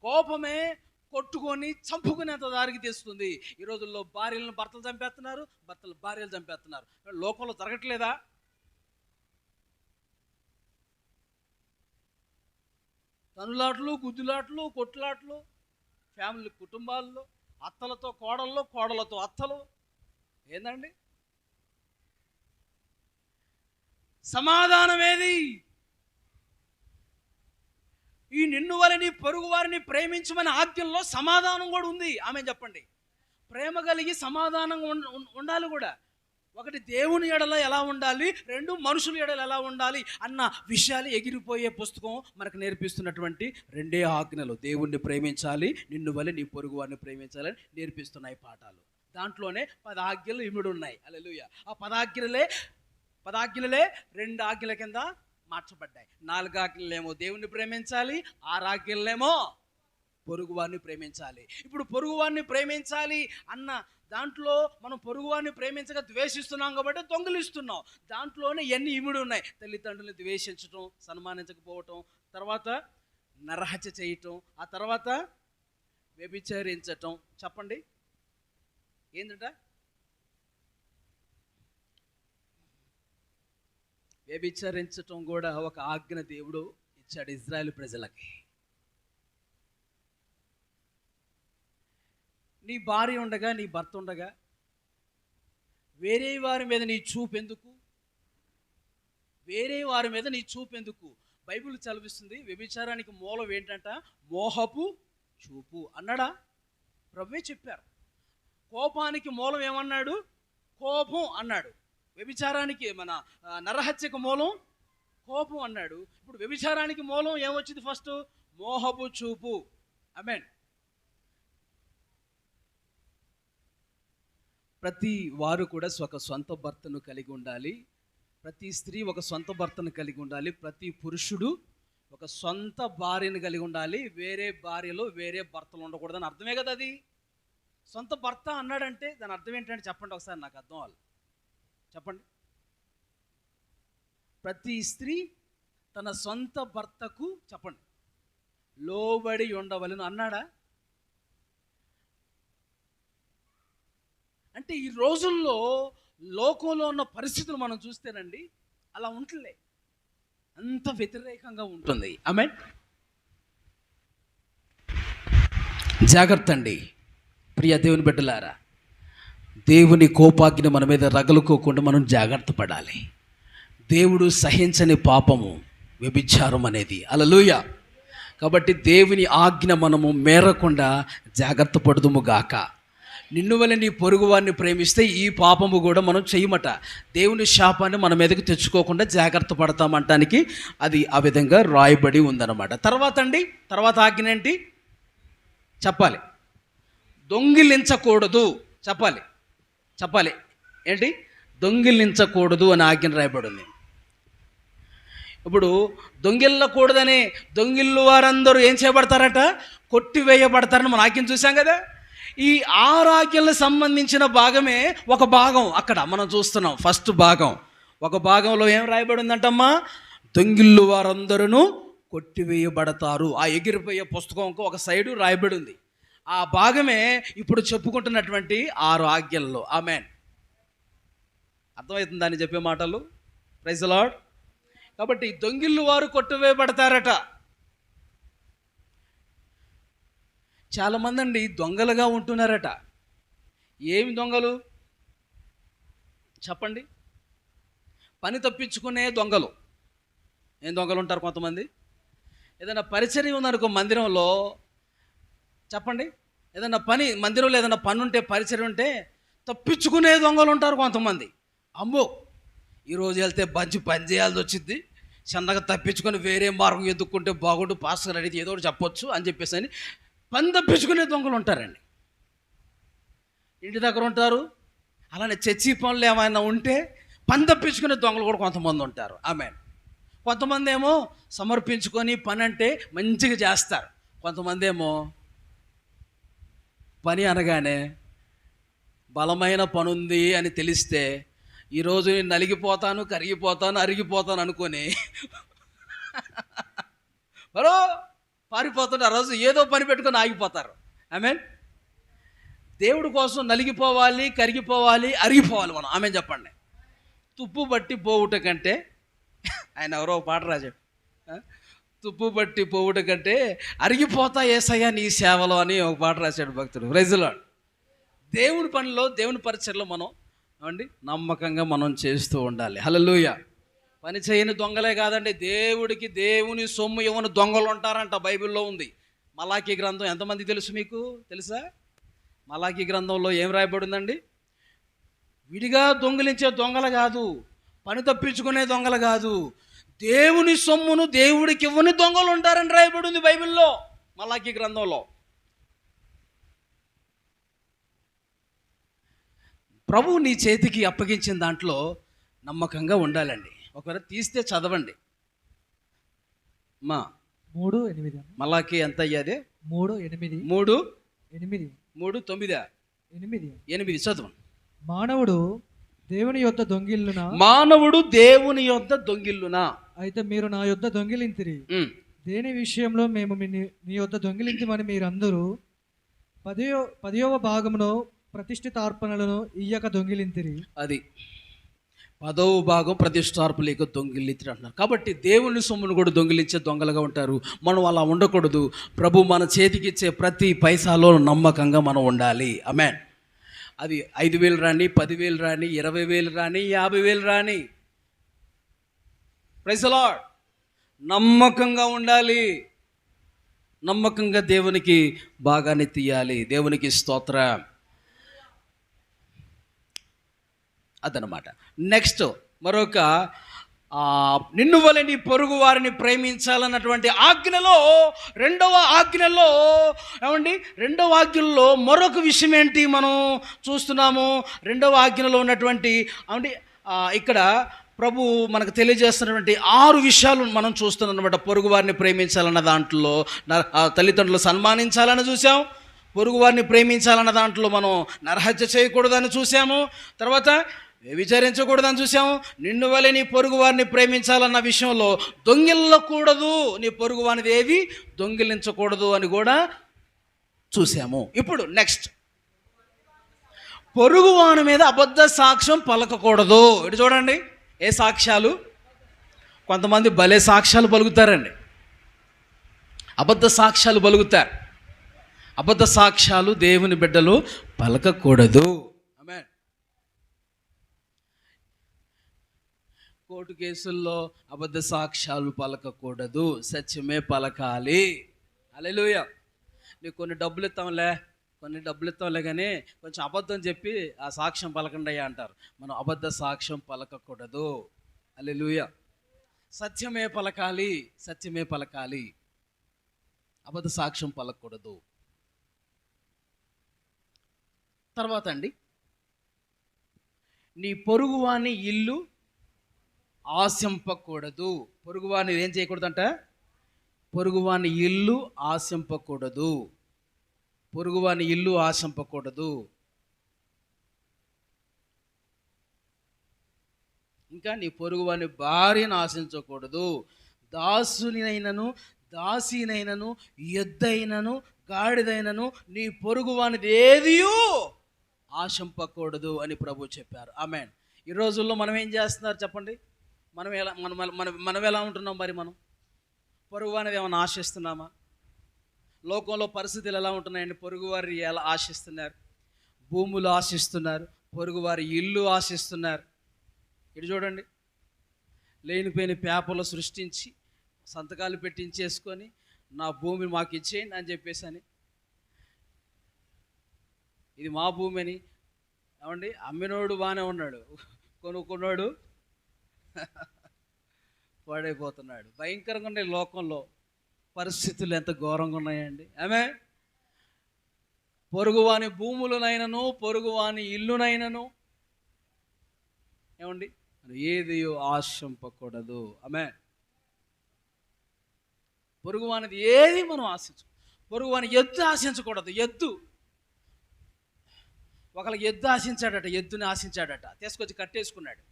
కోపమే కొట్టుకొని చంపుకునేంత దారికి తెస్తుంది. ఈ రోజుల్లో భార్యలను భర్తలు చంపేస్తున్నారు, భర్తలు భార్యలు చంపేస్తున్నారు. లోకంలో జరగట్లేదా? తనులాట్లు, గుద్దులాట్లు, కొట్టులాట్లు, ఫ్యామిలీ కుటుంబాల్లో, అత్తలతో కోడళ్ళు, కోడలతో అత్తలు. ఏందండి సమాధానం? ఏది? ఈ నిన్ను వలె నీ పొరుగు వారిని ప్రేమించమని ఆజ్ఞల్లో సమాధానం కూడా ఉంది. ఆమె చెప్పండి. ప్రేమ కలిగి సమాధానంగా ఉండాలి కూడా. ఒకటి దేవుని ఎడల ఎలా ఉండాలి, రెండు మనుషుల ఎడల ఎలా ఉండాలి అన్న విషయాలు ఎగిరిపోయే పుస్తకం మనకు నేర్పిస్తున్నటువంటి రెండే ఆజ్ఞలు. దేవుణ్ణి ప్రేమించాలి, నిన్ను వలె నీ పొరుగు వారిని ప్రేమించాలని నేర్పిస్తున్నాయి పాఠాలు. దాంట్లోనే 10 ఆజ్ఞలు ఇమిడి ఉన్నాయి. హల్లెలూయా. ఆ 10 ఆజ్ఞలే 2 ఆజ్ఞల కింద మార్చబడ్డాయి. 4 ఆజ్ఞలేమో దేవుణ్ణి ప్రేమించాలి, 6 ఆజ్ఞలేమో పొరుగు వారిని ప్రేమించాలి. ఇప్పుడు పొరుగు వారిని ప్రేమించాలి అన్న దాంట్లో మనం పొరుగువారిని ప్రేమించగా ద్వేషిస్తున్నాం కాబట్టి దొంగిలిస్తున్నాం. దాంట్లోనే ఎన్ని ఇమిడి ఉన్నాయి. తల్లిదండ్రులను ద్వేషించటం, సన్మానించకపోవటం, తర్వాత నరహత్య చేయటం, ఆ తర్వాత వ్యభిచరించటం. చెప్పండి ఏంటంట? వ్యభిచరించటం కూడా ఒక ఆజ్ఞ దేవుడు ఇచ్చాడు ఇజ్రాయేల్ ప్రజలకి. నీ భార్య ఉండగా, నీ భర్త ఉండగా వేరే వారి మీద నీ చూపు ఎందుకు? వేరే వారి మీద నీ చూపు ఎందుకు? బైబిల్ చదివిస్తుంది వ్యభిచారానికి మూలం ఏంటంట? మోహపు చూపు అన్నాడా? ప్రభువే చెప్పారు. కోపానికి మూలం ఏమన్నాడు? కోపం అన్నాడు. వ్యభిచారానికి మన నరహత్యకు మూలం కోపం అన్నాడు. ఇప్పుడు వ్యభిచారానికి మూలం ఏమొచ్చింది? ఫస్ట్ మోహపు చూపు. ఆమేన్. ప్రతి వారు కూడా ఒక సొంత భర్తను కలిగి ఉండాలి. ప్రతి స్త్రీ ఒక సొంత భర్తను కలిగి ఉండాలి. ప్రతి పురుషుడు ఒక సొంత భార్యను కలిగి ఉండాలి. వేరే భార్యలో వేరే భర్తలు ఉండకూడదని అర్థమే కదా అది. సొంత భర్త అన్నాడంటే దాని అర్థం ఏంటంటే చెప్పండి ఒకసారి, నాకు అర్థం అవ్వాలి. చెప్పండి. ప్రతి స్త్రీ తన సొంత భర్తకు చెప్పండి లోబడి ఉండవలను అన్నాడా? అంటే ఈ రోజుల్లో లోకంలో ఉన్న పరిస్థితులు మనం చూస్తేనండి అలా ఉంటలే, అంత వ్యతిరేకంగా ఉంటుంది. ఆమేన్. జాగ్రత్త అండి ప్రియ దేవుని బిడ్డలారా. దేవుని కోపాగ్ని మన మీద రగులుకోకుండా మనం జాగ్రత్త పడాలి. దేవుడు సహించని పాపము వ్యభిచారం అనేది. హల్లెలూయా. కాబట్టి దేవుని ఆజ్ఞ మనము మేరకుండా జాగ్రత్త పడుదుము గాక. నిన్ను వల్ల నీ పొరుగు వారిని ప్రేమిస్తే ఈ పాపము కూడా మనం చేయమట. దేవుని శాపాన్ని మన మీదకి తెచ్చుకోకుండా జాగ్రత్త పడతామంటానికి అది ఆ విధంగా రాయబడి ఉందన్నమాట. తర్వాత ఆజ్ఞ ఏంటి చెప్పాలి? దొంగిలించకూడదు. చెప్పాలి ఏంటి? దొంగిలించకూడదు అని ఆజ్ఞ రాయబడి ఉంది. ఇప్పుడు దొంగిల్లకూడదని దొంగిల్లు వారందరూ ఏం చేయబడతారట? కొట్టివేయబడతారని మన ఆజ్ఞను చూసాం కదా. ఈ 6 ఆజ్ఞలకు సంబంధించిన భాగమే ఒక భాగం అక్కడ మనం చూస్తున్నాం. ఫస్ట్ భాగం, ఒక భాగంలో ఏం రాయబడి ఉందంటమ్మా? దొంగిల్లు వారందరూ కొట్టివేయబడతారు. ఆ ఎగిరిపోయే పుస్తకంకు ఒక సైడు రాయబడి ఉంది. ఆ భాగమే ఇప్పుడు చెప్పుకుంటున్నటువంటి 6 ఆజ్ఞల్లో. ఆమేన్. అర్థమవుతుంది అని చెప్పే మాటలు? Praise the lord. కాబట్టి దొంగిల్లు వారు కొట్టివేయబడతారట. చాలామంది అండి దొంగలుగా ఉంటున్నారట. ఏమి దొంగలు చెప్పండి? పని తప్పించుకునే దొంగలు. ఏం దొంగలు ఉంటారు కొంతమంది? ఏదైనా పరిచర్య ఉందనుకో మందిరంలో, చెప్పండి, ఏదైనా పని మందిరంలో ఏదైనా పని ఉంటే, పరిచర్య ఉంటే తప్పించుకునే దొంగలు ఉంటారు కొంతమంది. అమ్మో ఈరోజు వెళ్తే పని చేయాల్సి వచ్చింది, చిన్నగా తప్పించుకొని వేరే మార్గం ఎదుక్కుంటే బాగుండు, పాస్టర్ అడిగితే ఏదో ఒకటి చెప్పొచ్చు అని చెప్పేసి అని పని తప్పించుకునే దొంగలు ఉంటారండి. ఇంటి దగ్గర ఉంటారు. అలానే చర్చి పనులు ఏమైనా ఉంటే పని తప్పించుకునే దొంగలు కూడా కొంతమంది ఉంటారు. ఆమేన్. కొంతమంది ఏమో సమర్పించుకొని పని అంటే మంచిగా చేస్తారు. కొంతమంది ఏమో పని అనగానే బలమైన పని ఉంది అని తెలిస్తే ఈరోజు నేను నలిగిపోతాను, కరిగిపోతాను, అరిగిపోతాను అనుకొని మరో పారిపోతుంటే ఆ రోజు ఏదో పని పెట్టుకొని ఆగిపోతారు. ఆమేన్. దేవుడి కోసం నలిగిపోవాలి, కరిగిపోవాలి, అరిగిపోవాలి మనం. ఆమేన్ చెప్పండి. తుప్పు బట్టి పోవుట కంటే, ఆయన ఎవరో పాట రాశాడు, తుప్పు బట్టి పోవుట కంటే అరిగిపోతా యేసయ్యా నీ సేవలో అని ఒక పాట రాశాడు భక్తుడు. Praise the lord. దేవుని పనిలో, దేవుని పరిచర్లో మనం ఏమండి నమ్మకంగా మనం చేస్తూ ఉండాలి. హల్లెలూయా. పని చేయని దొంగలే కాదండి, దేవుడికి దేవుని సొమ్ము ఇవ్వని దొంగలు ఉంటారంట. బైబిల్లో ఉంది. మలాకీ గ్రంథం ఎంతమంది తెలుసు? మీకు తెలుసా? మలాకీ గ్రంథంలో ఏం రాయబడిందండి? విడిగా దొంగిలించే దొంగలు కాదు, పని తప్పించుకునే దొంగలు కాదు, దేవుని సొమ్మును దేవుడికి ఇవ్వని దొంగలు ఉంటారని రాయబడి ఉంది బైబిల్లో, మలాకీ గ్రంథంలో. ప్రభువు నీ చేతికి అప్పగించిన దాంట్లో నమ్మకంగా ఉండాలండి. ఒకవేళ తీస్తే చదవండి మా 3:8. మలాకీ ఎంత అయ్యాదే? 3:8. 3:8. 8. 8 చదవండి. మానవుడు దేవుని యొద్ద దొంగిల్లునా, మానవుడు దేవుని యొద్ద దొంగిల్లునా, అయితే మీరు నా యొద్ద దొంగిలింతిరి. దేని విషయంలో మేము నీ యొద్ద దొంగిలింతిమని మీరందరూ 10వ భాగమును ప్రతిష్ఠితార్పణలను ఇయ్యక దొంగిలింతిరి. అది 10వ భాగం ప్రతిష్టార్పలేక దొంగిలింతిరి అంటున్నారు. కాబట్టి దేవుని సొమ్మును కూడా దొంగిలించే దొంగలుగా ఉంటారు. మనం అలా ఉండకూడదు. ప్రభు మన చేతికి ఇచ్చే ప్రతి పైసాలో నమ్మకంగా మనం ఉండాలి. ఆమేన్. అది 5,000 రాని, 10,000 రాని, 20,000 రాని, 50,000 రాని, ప్రైజ్ ది లార్డ్, నమ్మకంగా ఉండాలి. నమ్మకంగా దేవునికి భాగాన్ని తీయాలి. దేవునికి స్తోత్రం. అదనమాట. నెక్స్ట్ మరొక నిన్ను వలె నీ పొరుగు వారిని ప్రేమించాలన్నటువంటి ఆజ్ఞలో, రెండవ ఆజ్ఞలో మరొక విషయం ఏంటి మనం చూస్తున్నాము? రెండవ ఆజ్ఞలో ఉన్నటువంటి ఇక్కడ ప్రభు మనకు తెలియజేస్తున్నటువంటి 6 విషయాలు మనం చూస్తున్నాం అనమాట. పొరుగు వారిని ప్రేమించాలన్న దాంట్లో తల్లిదండ్రులు సన్మానించాలని చూసాం. పొరుగు వారిని ప్రేమించాలన్న దాంట్లో మనం నరహత్య చేయకూడదని చూసాము. తర్వాత విచారించకూడదని చూసాము. నిన్ను వలె నీ పొరుగు వారిని ప్రేమించాలన్న విషయంలో దొంగిల్లకూడదు, నీ పొరుగు వారిని ఏది దొంగిలించకూడదు అని కూడా చూసాము. ఇప్పుడు నెక్స్ట్, పొరుగు వాని మీద అబద్ధ సాక్ష్యం పలకకూడదు. ఇటు చూడండి, ఏ సాక్ష్యాలు? కొంతమంది భలే సాక్ష్యాలు పలుకుతారండి, అబద్ధ సాక్ష్యాలు పలుకుతారు. అబద్ధ సాక్ష్యాలు దేవుని బిడ్డలు పలకకూడదు. ఆమేన్. కోర్టు కేసుల్లో అబద్ధ సాక్ష్యాలు పలకకూడదు, సత్యమే పలకాలి. హల్లెలూయా. నీకు కొన్ని డబ్బులు ఇస్తాంలే కానీ కొంచెం అబద్ధం చెప్పి ఆ సాక్ష్యం పలకండి అయ్యా అంటారు. మనం అబద్ధ సాక్ష్యం పలకకూడదు. హల్లెలూయా. సత్యమే పలకాలి, అబద్ధ సాక్ష్యం పలకకూడదు. తర్వాత అండి, నీ పొరుగువాని ఇల్లు ఆశింపకూడదు. పొరుగువాని ఏం చేయకూడదంట? పొరుగువాని ఇల్లు ఆశింపకూడదు. పొరుగువాని ఇల్లు ఆశింపకూడదు. ఇంకా నీ పొరుగువాని భార్యను ఆశించకూడదు. దాసినైనను ఎద్దైనను గాడిదైనను నీ పొరుగువానిది ఏదియూ ఆశింపకూడదు అని ప్రభు చెప్పారు. ఆమేన్. ఈ రోజుల్లో మనం ఏం చేస్తున్నారు చెప్పండి? మనం ఎలా ఉంటున్నాం? మరి మనం పొరుగు అనేది ఏమైనా ఆశిస్తున్నామా? లోకంలో పరిస్థితులు ఎలా ఉంటున్నాయండి? పొరుగువారి ఎలా ఆశిస్తున్నారు? భూములు ఆశిస్తున్నారు, పొరుగువారి ఇల్లు ఆశిస్తున్నారు. ఇటు చూడండి, లేనిపోయిన పేపర్లు సృష్టించి సంతకాలు పెట్టించేసుకొని నా భూమి మాకు ఇచ్చేయండి అని చెప్పేసి అని, ఇది మా భూమి అని. అమ్మినోడు బాగానే ఉన్నాడు, కొనుక్కున్నాడు పాడైపోతున్నాడు. భయంకరంగా ఉన్నాయి లోకంలో పరిస్థితులు, ఎంత ఘోరంగా ఉన్నాయండి. ఆమె పొరుగువాని భూములనైనను పొరుగువాని ఇల్లునైనను ఏది ఆశింపకూడదు. ఆమె పొరుగువానిది ఏది మనం పొరుగువాని ఎద్దు ఆశించకూడదు. ఒకళ్ళకి ఎద్దుని ఆశించాడట, తీసుకొచ్చి కట్టేసుకున్నాడు.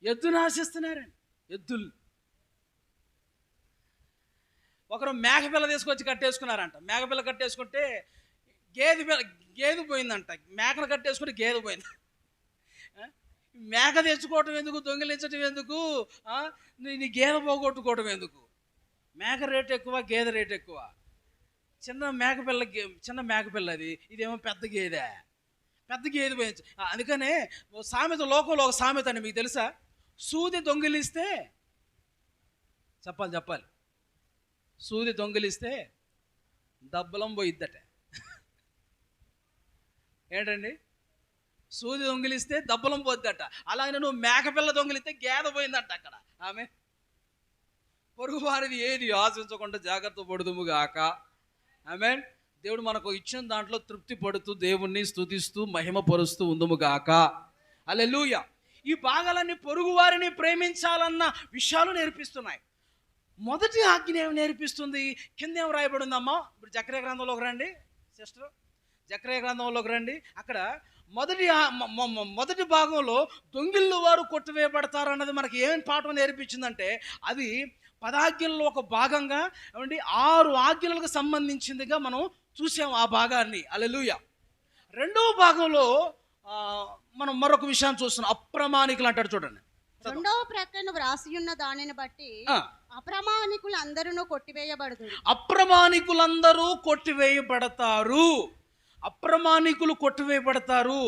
ఎద్దుని ఆశిస్తున్నారండి, ఎద్దులు. ఒకరు మేకపిల్ల తీసుకొచ్చి కట్టేసుకున్నారంట. మేకపిల్ల కట్టేసుకుంటే గేదె పోయిందంట. మేకను కట్టేసుకుంటే గేదె పోయింది. మేక తెచ్చుకోవటం ఎందుకు? దొంగిలించటం ఎందుకు? నీ గేదె పోగొట్టుకోవటం ఎందుకు? మేక రేటు ఎక్కువ, గేదె రేటు ఎక్కువ. చిన్న మేకపిల్ల అది, ఇదేమో పెద్ద గేదె పోయింది. అందుకనే సామెత, లోకంలో ఒక సామెత అండి, మీకు తెలుసా? సూది దొంగిలిస్తే చెప్పాలి, సూది దొంగిలిస్తే దబ్బలం పోయిద్దట. ఏంటండి? సూది దొంగిలిస్తే దబ్బలం పోద్దట, అలాగే నువ్వు మేకపిల్ల దొంగిలిస్తే గేద పోయిందట అక్కడ. ఆమె పొరుగు వారిది ఏది ఆశించకుండా జాగ్రత్త పడుదుముగాక. ఆమేన్. దేవుడు మనకు ఇచ్చిన దాంట్లో తృప్తి పడుతూ దేవుణ్ణి స్తుతిస్తూ మహిమపరుస్తూ ఉందుముగాక. హల్లెలూయా. ఈ భాగాలన్నీ పొరుగు వారిని ప్రేమించాలన్న విషయాలు నేర్పిస్తున్నాయి. మొదటి ఆజ్ఞ ఏమి నేర్పిస్తుంది? కింద ఏం రాయబడి ఉందమ్మా? ఇప్పుడు జకర్యా గ్రంథంలోకి రండి సిస్టర్, జకర్యా గ్రంథంలోకి రండి. అక్కడ మొదటి భాగంలో దొంగిళ్ళు వారు కొట్టివేయబడతారు అన్నది మనకి ఏం పాఠం నేర్పించిందంటే, అది 10 ఆజ్ఞల్లో ఒక భాగంగా ఏమండి 6 ఆజ్ఞలకు సంబంధించిందిగా మనం చూసాం ఆ భాగాన్ని. హల్లెలూయా. రెండవ భాగంలో మనం మరొక విషయాన్ని చూస్తున్నాం. అప్రమాణికులు అంటాడు చూడండి. రెండవ ప్రక్కన వ్రాసి ఉన్న దానిని బట్టి అప్రమాణికులు అందరూ కొట్టివేయబడుదురు. అప్రమాణికులందరూ కొట్టివేయబడతారు. అప్రమాణికులు కొట్టివేయబడతారు.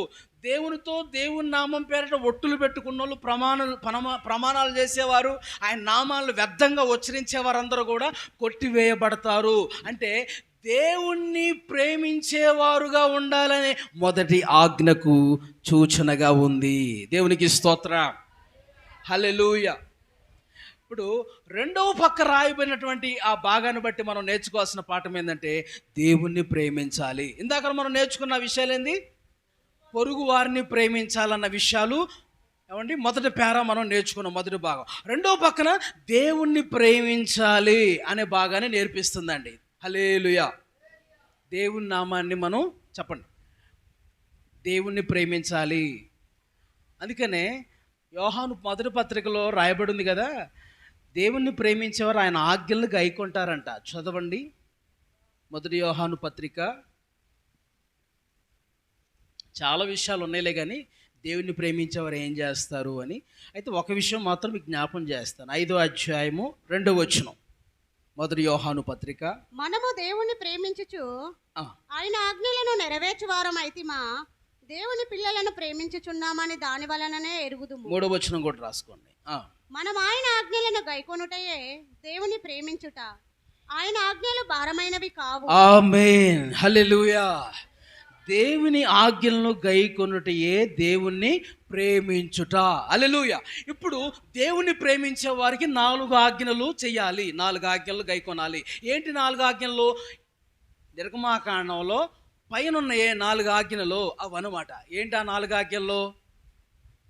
దేవునితో దేవుని నామం పేరిట ఒట్టులు పెట్టుకున్న వాళ్ళు, ప్రమాణాలు చేసేవారు, ఆయన నామాలను వ్యర్థంగా ఉచ్చరించేవారందరూ కూడా కొట్టివేయబడతారు. అంటే దేవుణ్ణి ప్రేమించేవారుగా ఉండాలనే మొదటి ఆజ్ఞకు సూచనగా ఉంది. దేవునికి స్తోత్రం. హల్లెలూయా. ఇప్పుడు రెండవ పక్క రాయబడినటువంటి ఆ భాగాన్ని బట్టి మనం నేర్చుకోవాల్సిన పాఠం ఏంటంటే, దేవుణ్ణి ప్రేమించాలి. ఇందాక మనం నేర్చుకున్న విషయాలు ఏంది? పొరుగు వారిని ప్రేమించాలన్న విషయాలు ఏమండి మొదటి పేర మనం నేర్చుకున్నాం, మొదటి భాగం. రెండవ పక్కన దేవుణ్ణి ప్రేమించాలి అనే భాగాన్ని నేర్పిస్తుందండి. హల్లెలూయా. దేవుని నామాన్ని మనం చెప్పండి, దేవుణ్ణి ప్రేమించాలి. అందుకనే యోహాను మొదటి పత్రికలో రాయబడి ఉంది కదా, దేవుణ్ణి ప్రేమించేవారు ఆయన ఆజ్ఞలను గైకొంటారంట. చదవండి మొదటి యోహాను పత్రిక. చాలా విషయాలు ఉన్నాయిలే కానీ దేవుణ్ణి ప్రేమించేవారు ఏం చేస్తారు అని అయితే ఒక విషయం మాత్రం మీకు జ్ఞాపం చేస్తాను. 5వ అధ్యాయము 2వ వచనం మొదటి యోహాను పత్రిక. మనము దేవుణ్ణి ప్రేమించుచు ఆయన ఆజ్ఞలను నెరవేర్చు వారం అయితిమా, దేవుని పిల్లలను ప్రేమించుచున్నామని దాని వలననే ఎరుగుదుము. 3వ వచనం కూడా రాసుకోండి. మనం ఆయన ఆజ్ఞలను గైకొనుటయే దేవుని ప్రేమించుట. ఆయన ఆజ్ఞలు భారమైనవి కావు. ఆమేన్. హల్లెలూయా. దేవుని ఆజ్ఞలను గైకొనుటయే దేవుణ్ణి ప్రేమించుట. హల్లెలూయా. ఇప్పుడు దేవుణ్ణి ప్రేమించే వారికి 4 ఆజ్ఞలు చెయ్యాలి, 4 ఆజ్ఞలు గైకొనాలి. ఏంటి 4 ఆజ్ఞలు? నిర్గమాకాండంలో పైన ఉన్నాయే 4 ఆజ్ఞలు అవన్నమాట. ఏంటి ఆ 4 ఆజ్ఞల్లో?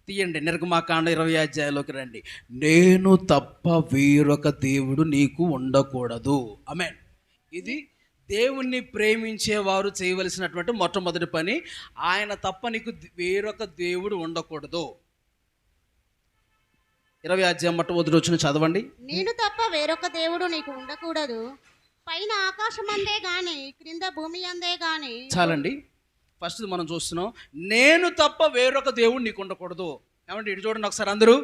తీయండి, నిర్గమాకాండం 20వ అధ్యాయంలోకి రండి. నేను తప్ప వేరొక దేవుడు నీకు ఉండకూడదు. ఆమేన్. ఇది దేవుణ్ణి ప్రేమించేవారు చేయవలసినటువంటి మొట్టమొదటి పని. ఆయన తప్ప నీకు వేరొక దేవుడు ఉండకూడదు. 20వ అధ్యాయం మొట్టమొదటి వచనం చదవండి. నేను తప్ప వేరొక దేవుడు నీకు ఉండకూడదు, పైన ఆకాశం అందే గాని క్రింద భూమి అందే గాని. చాలండి. ఫస్ట్ మనం చూస్తున్నాం, నేను తప్ప వేరొక దేవుడు నీకు ఉండకూడదు. ఏమంటే ఇటు చూడండి ఒకసారి అందరూ.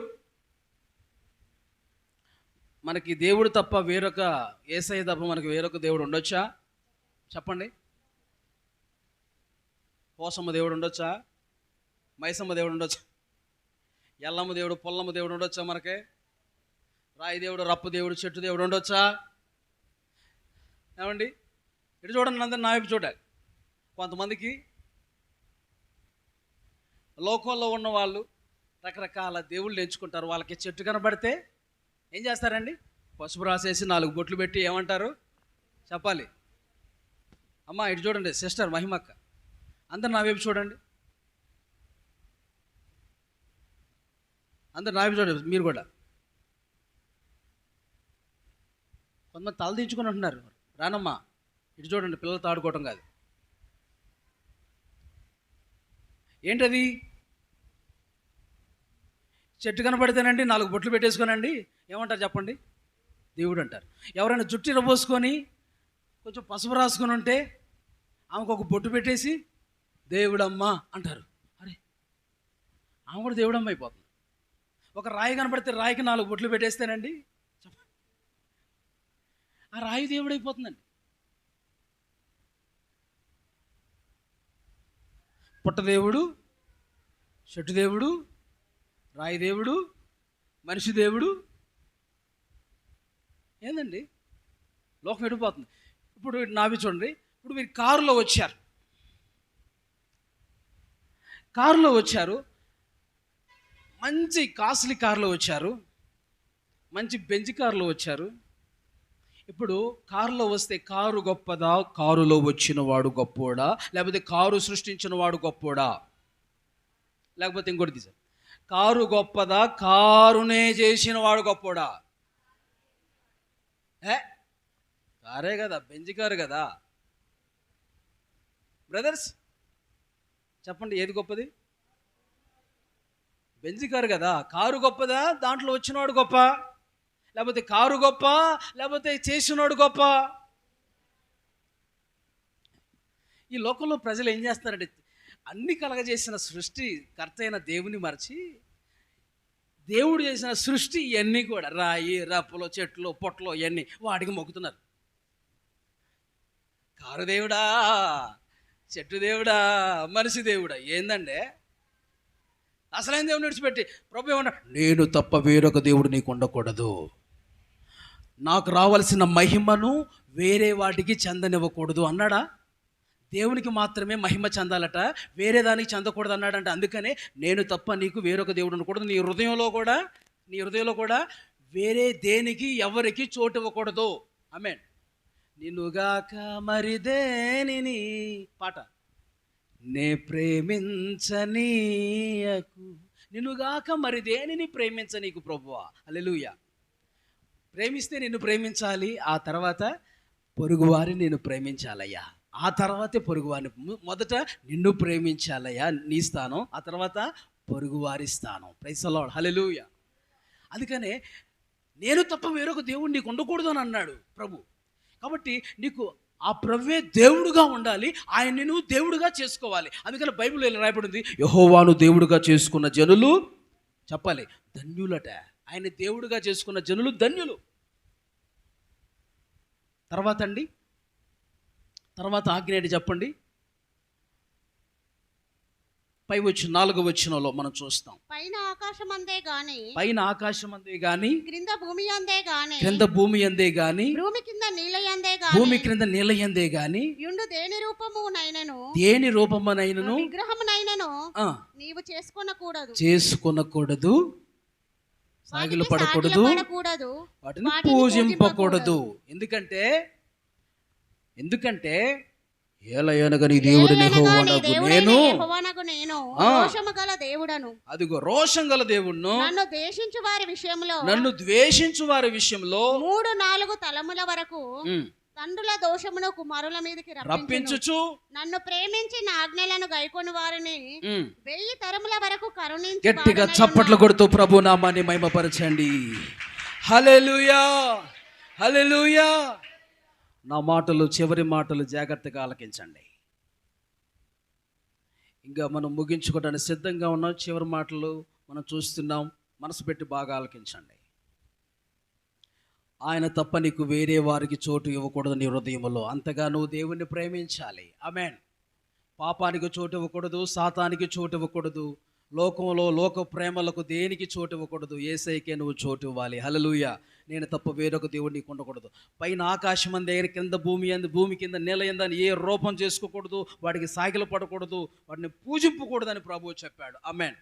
మనకి దేవుడు తప్ప వేరొక, యేసయ్య తప్ప మనకి వేరొక దేవుడు ఉండొచ్చా? చెప్పండి. పోసమ్మ దేవుడు ఉండొచ్చా? మైసమ్మ దేవుడు ఉండొచ్చా? ఎల్లమ్మ దేవుడు, పొల్లమ్మ దేవుడు ఉండొచ్చా? మనకి రాయి దేవుడు, రప్పు దేవుడు, చెట్టు దేవుడు ఉండొచ్చా? ఏమండి ఇటు చూడండి అందరు నా వైపు చూడాలి. కొంతమందికి లోకంలో ఉన్న వాళ్ళు రకరకాల దేవుళ్ళు ఎంచుకుంటారు. వాళ్ళకి చెట్టు కనబడితే ఏం చేస్తారండి? పసుపు రాసేసి 4 బొట్లు పెట్టి ఏమంటారు చెప్పాలి. అమ్మ ఇటు చూడండి, సిస్టర్ మహిమక్క, అందరు నా వైపు చూడండి, అందరు నా వైపు చూడండి. మీరు కూడా కొంతమంది తల దించుకొని ఉంటున్నారు. రానమ్మా ఇటు చూడండి, పిల్లలతో ఆడుకోవటం కాదు. ఏంటది? చెట్టు కనబడితేనండి 4 బొట్లు పెట్టేసుకోనండి ఏమంటారు చెప్పండి? దేవుడు అంటారు. ఎవరైనా జుట్టు ఇరబోసుకొని కొంచెం పసుపు రాసుకొని ఉంటే ఆమెకు ఒక బొట్టు పెట్టేసి దేవుడమ్మ అంటారు. అరే ఆమె కూడా దేవుడమ్మ అయిపోతుంది. ఒక రాయి కనబడితే రాయికి 4 బొట్లు పెట్టేస్తేనండి ఆ రాయి దేవుడు అయిపోతుందండి. పుట్టదేవుడు, చెట్టు దేవుడు, రాయి దేవుడు, మనిషి దేవుడు. ఏందండి లోకం ఎడిపోతుంది. ఇప్పుడు నావి చూడండి. ఇప్పుడు మీరు కారులో వచ్చారు, కారులో వచ్చారు, మంచి కాస్ట్లీ కారులో వచ్చారు, మంచి బెంజ్ కారులో వచ్చారు. ఇప్పుడు కారులో వస్తే కారు గొప్పదా, కారులో వచ్చిన వాడు గొప్పోడా, లేకపోతే కారు సృష్టించిన వాడు గొప్పోడా, లేకపోతే ఇంకోటి తీసారు, కారు గొప్పదా, కారునే చేసిన వాడు గొప్పోడా? కారే కదా, బెంజ్ కారు కదా. బ్రదర్స్ చెప్పండి, ఏది గొప్పది? బెంజ్ కారు కదా. కారు గొప్పదా, దాంట్లో వచ్చినవాడు గొప్ప, లేకపోతే కారు గొప్ప, లేకపోతే చేసినోడు గొప్ప? ఈ లోకంలో ప్రజలు ఏం చేస్తారంటే, అన్ని కలగజేసిన సృష్టి కర్త అయిన దేవుని మరచి దేవుడు చేసిన సృష్టి ఇవన్నీ కూడా రాయి రప్పలు చెట్లు పొట్లు ఇవన్నీ వాడికి మొక్కుతున్నారు. కారు దేవుడా, చెట్టు దేవుడా, మనిషి దేవుడా? ఏందంటే అసలైన దేవుని విడిచిపెట్టి ప్రభు ఏమన్నా, నేను తప్ప వేరొక దేవుడు నీకు ఉండకూడదు, నాకు రావాల్సిన మహిమను వేరే వాటికి చెందనివ్వకూడదు అన్నాడా? దేవునికి మాత్రమే మహిమ చెందాలట, వేరే దానికి చెందకూడదు అన్నాడంట. అందుకనే నేను తప్ప నీకు వేరొక దేవుడు ఉండకూడదు, నీ హృదయంలో కూడా వేరే దేనికి ఎవరికి చోటు ఇవ్వకూడదు. ఆమేన్. నిన్నుగాక మరి దేనిని, పాట, నే ప్రేమించనీయకు, నిన్నుగాక మరి దేనిని ప్రేమించనీకు ప్రభువా. హల్లెలూయా. ప్రేమిస్తే నిన్ను ప్రేమించాలి, ఆ తర్వాత పొరుగువారిని నేను ప్రేమించాలయ్యా, ఆ తర్వాతే పొరుగువారిని. మొదట నిన్ను ప్రేమించాలయ్యా, నీ స్థానం, ఆ తర్వాత పొరుగువారి స్థానం. Praise the Lord. హల్లెలూయా. అందుకనే నేను తప్ప వేరొక దేవుడు నీకు ఉండకూడదు అని అన్నాడు ప్రభు. కాబట్టి నీకు ఆ ప్రభువే దేవుడుగా ఉండాలి, ఆయన్ని నువ్వు దేవుడుగా చేసుకోవాలి. అందుకని బైబిల్లో ఇలా రాయబడింది, యెహోవాను దేవుడుగా చేసుకున్న జనులు చెప్పాలి ధన్యులట. ఆయన దేవుడుగా చేసుకున్న జనులు ధన్యులు. తర్వాత ఆజ్ఞ ఏంటి చెప్పండి? పై వచ్చిన 4వ వచనంలో మనం చూస్తాం, పైన ఆకాశమందే గాని క్రింద భూమి అందే గాని భూమి కింద నీలయందే గాని యుండు దేని రూపమునైనను విగ్రహమునైనను నీవు చేసుకొనకూడదు, సాగిలు పడకూడదు, వాటిని పూజింపకూడదు. ఎందుకంటే ఏలయనగా నీ దేవుడిని యెహోవానగు నేను అదిగో రోషం గల దేవుడును, నన్ను ద్వేషించు వారి విషయంలో 3-4 తలముల వరకు తండ్రుల దోషమును కుమారుల మీదకి రప్పించుచు, నన్ను ప్రేమించి నా ఆజ్ఞలను గైకొని వారిని 1000 తరముల వరకు కరుణించి. గట్టిగా చప్పట్లు కొడుతూ ప్రభు నామాన్ని మహిమపరచండి. హల్లెలూయా, హల్లెలూయా. నా మాటలు, చివరి మాటలు జాగ్రత్తగా ఆలకించండి. ఇంకా మనం ముగించుకోవడానికి సిద్ధంగా ఉన్నాం. చివరి మాటలు మనం చూస్తున్నాం, మనసు పెట్టి బాగా ఆలకించండి. ఆయన తప్ప నీకు వేరే వారికి చోటు ఇవ్వకూడదు నీ హృదయంలో. అంతగా నువ్వు దేవుణ్ణి ప్రేమించాలి. ఆమేన్. పాపానికి చోటు ఇవ్వకూడదు, సాతానికి చోటు ఇవ్వకూడదు, లోకంలో లోక ప్రేమలకు దేనికి చోటు ఇవ్వకూడదు. యేసయ్యకే నువ్వు చోటు ఇవ్వాలి. హల్లెలూయా. నేను తప్ప వేరొక దేవుడు నీకు ఉండకూడదు. పైన ఆకాశం అందే, కింద భూమి కింద నేల ఎందని ఏ రూపం చేసుకోకూడదు, వాటికి సాగిల పడకూడదు, వాటిని పూజింపకూడదని ప్రభువు చెప్పాడు. ఆమేన్.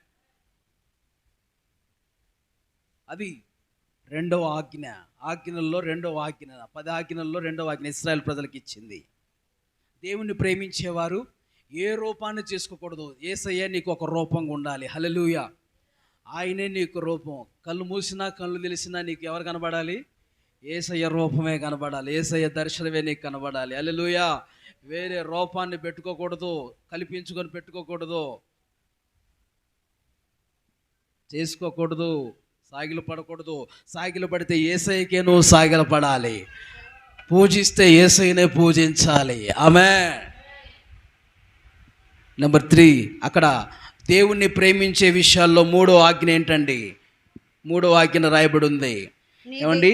అది 2వ ఆజ్ఞ. ఆజ్ఞల్లో 2వ ఆజ్ఞ, 10 ఆజ్ఞల్లో 2వ ఆజ్ఞ ఇశ్రాయేలు ప్రజలకు ఇచ్చింది. దేవుణ్ణి ప్రేమించేవారు ఏ రూపాన్ని చేసుకోకూడదు. యేసయ్య నీకు ఒక రూపంగా ఉండాలి. హల్లెలూయా. ఆయనే నీకు రూపం. కళ్ళు మూసినా కళ్ళు తెలిసినా నీకు ఎవరు కనబడాలి? యేసయ్య రూపమే కనబడాలి, యేసయ్య దర్శనమే నీకు కనబడాలి. హల్లెలూయా. వేరే రూపాన్ని పెట్టుకోకూడదు, కల్పించుకొని పెట్టుకోకూడదు, చేసుకోకూడదు, సాగిలు పడకూడదు. సాగిలు పడితే యేసయ్యకే నువ్వు సాగిల పడాలి, పూజిస్తే యేసయ్యనే పూజించాలి. ఆమేన్. నెంబర్ 3, అక్కడ దేవుణ్ణి ప్రేమించే విషయాల్లో 3వ ఆజ్ఞ ఏంటండి? 3వ ఆజ్ఞ రాయబడి ఉంది. ఏమండి?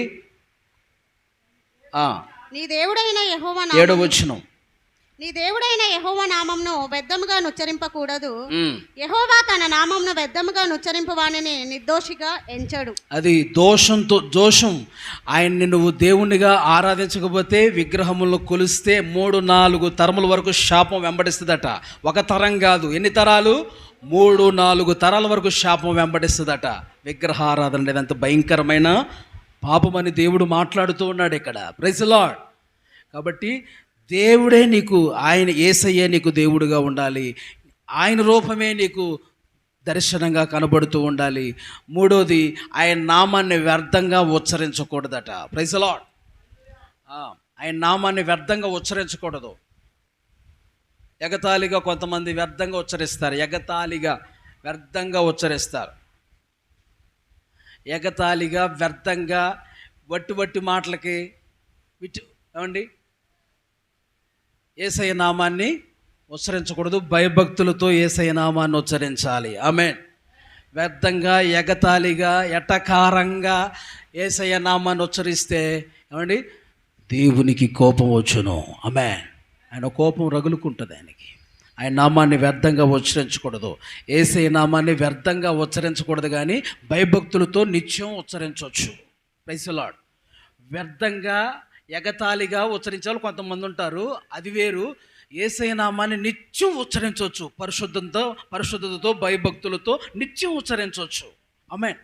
నీ దేవుడైన యెహోవా 7వ వచనం, నీ దేవుడైన యెహోవా నామమును వ్యర్థముగా నుచ్చరింపకూడదు. యెహోవా తన నామమును వ్యర్థముగా నుచ్చరింపు వానిని నిర్దోషిగా ఎంచడు. అది దోషం. ఆయన్ని నువ్వు దేవునిగా ఆరాధించకపోతే, విగ్రహములను కొలిస్తే 3-4 తరముల వరకు శాపం వెంబడిస్తుందట. ఒక తరం కాదు, ఎన్ని తరాలు? 3-4 తరాల వరకు శాపం వెంబడిస్తుందట. విగ్రహారాధన అనేది అంత భయంకరమైన పాపమని దేవుడు మాట్లాడుతూ ఉన్నాడు ఇక్కడ. Praise the lord. కాబట్టి దేవుడే నీకు, ఆయన యేసయ్యే నీకు దేవుడుగా ఉండాలి. ఆయన రూపమే నీకు దర్శనంగా కనబడుతూ ఉండాలి. మూడోది, ఆయన నామాన్ని వ్యర్థంగా ఉచ్చరించకూడదట. Praise the lord. ఆయన నామాన్ని వ్యర్థంగా ఉచ్చరించకూడదు. ఎగతాళిగా కొంతమంది వ్యర్థంగా ఉచ్చరిస్తారు. వ్యర్థంగా ఉచ్చరిస్తారు. ఎగతాళిగా వ్యర్థంగా వట్టి మాటలకి ఏమండి యేసయ్య నామాన్ని ఉచ్చరించకూడదు. భయభక్తులతో యేసయ్య నామాన్ని ఉచ్చరించాలి. ఆమేన్. వ్యర్థంగా, ఎగతాళిగా, ఎటకారంగా యేసయ్య నామాన్ని ఉచ్చరిస్తే ఏమండి దేవునికి కోపం వచ్చును. ఆమేన్. ఆయన కోపం రగులుకుంటుంది ఆయనకి. ఆయన నామాన్ని వ్యర్థంగా ఉచ్చరించకూడదు. యేసయ్య నామాన్ని వ్యర్థంగా ఉచ్చరించకూడదు, కానీ భయభక్తులతో నిత్యం ఉచ్చరించవచ్చు. Praise the lord. వ్యర్థంగా, ఎగతాళిగా ఉచ్చరించాలి కొంతమంది ఉంటారు, అది వేరు. యేసయ్య నామాన్ని నిత్యం ఉచ్చరించవచ్చు. పరిశుద్ధతతో భయభక్తులతో నిత్యం ఉచ్చరించవచ్చు. ఆమేన్.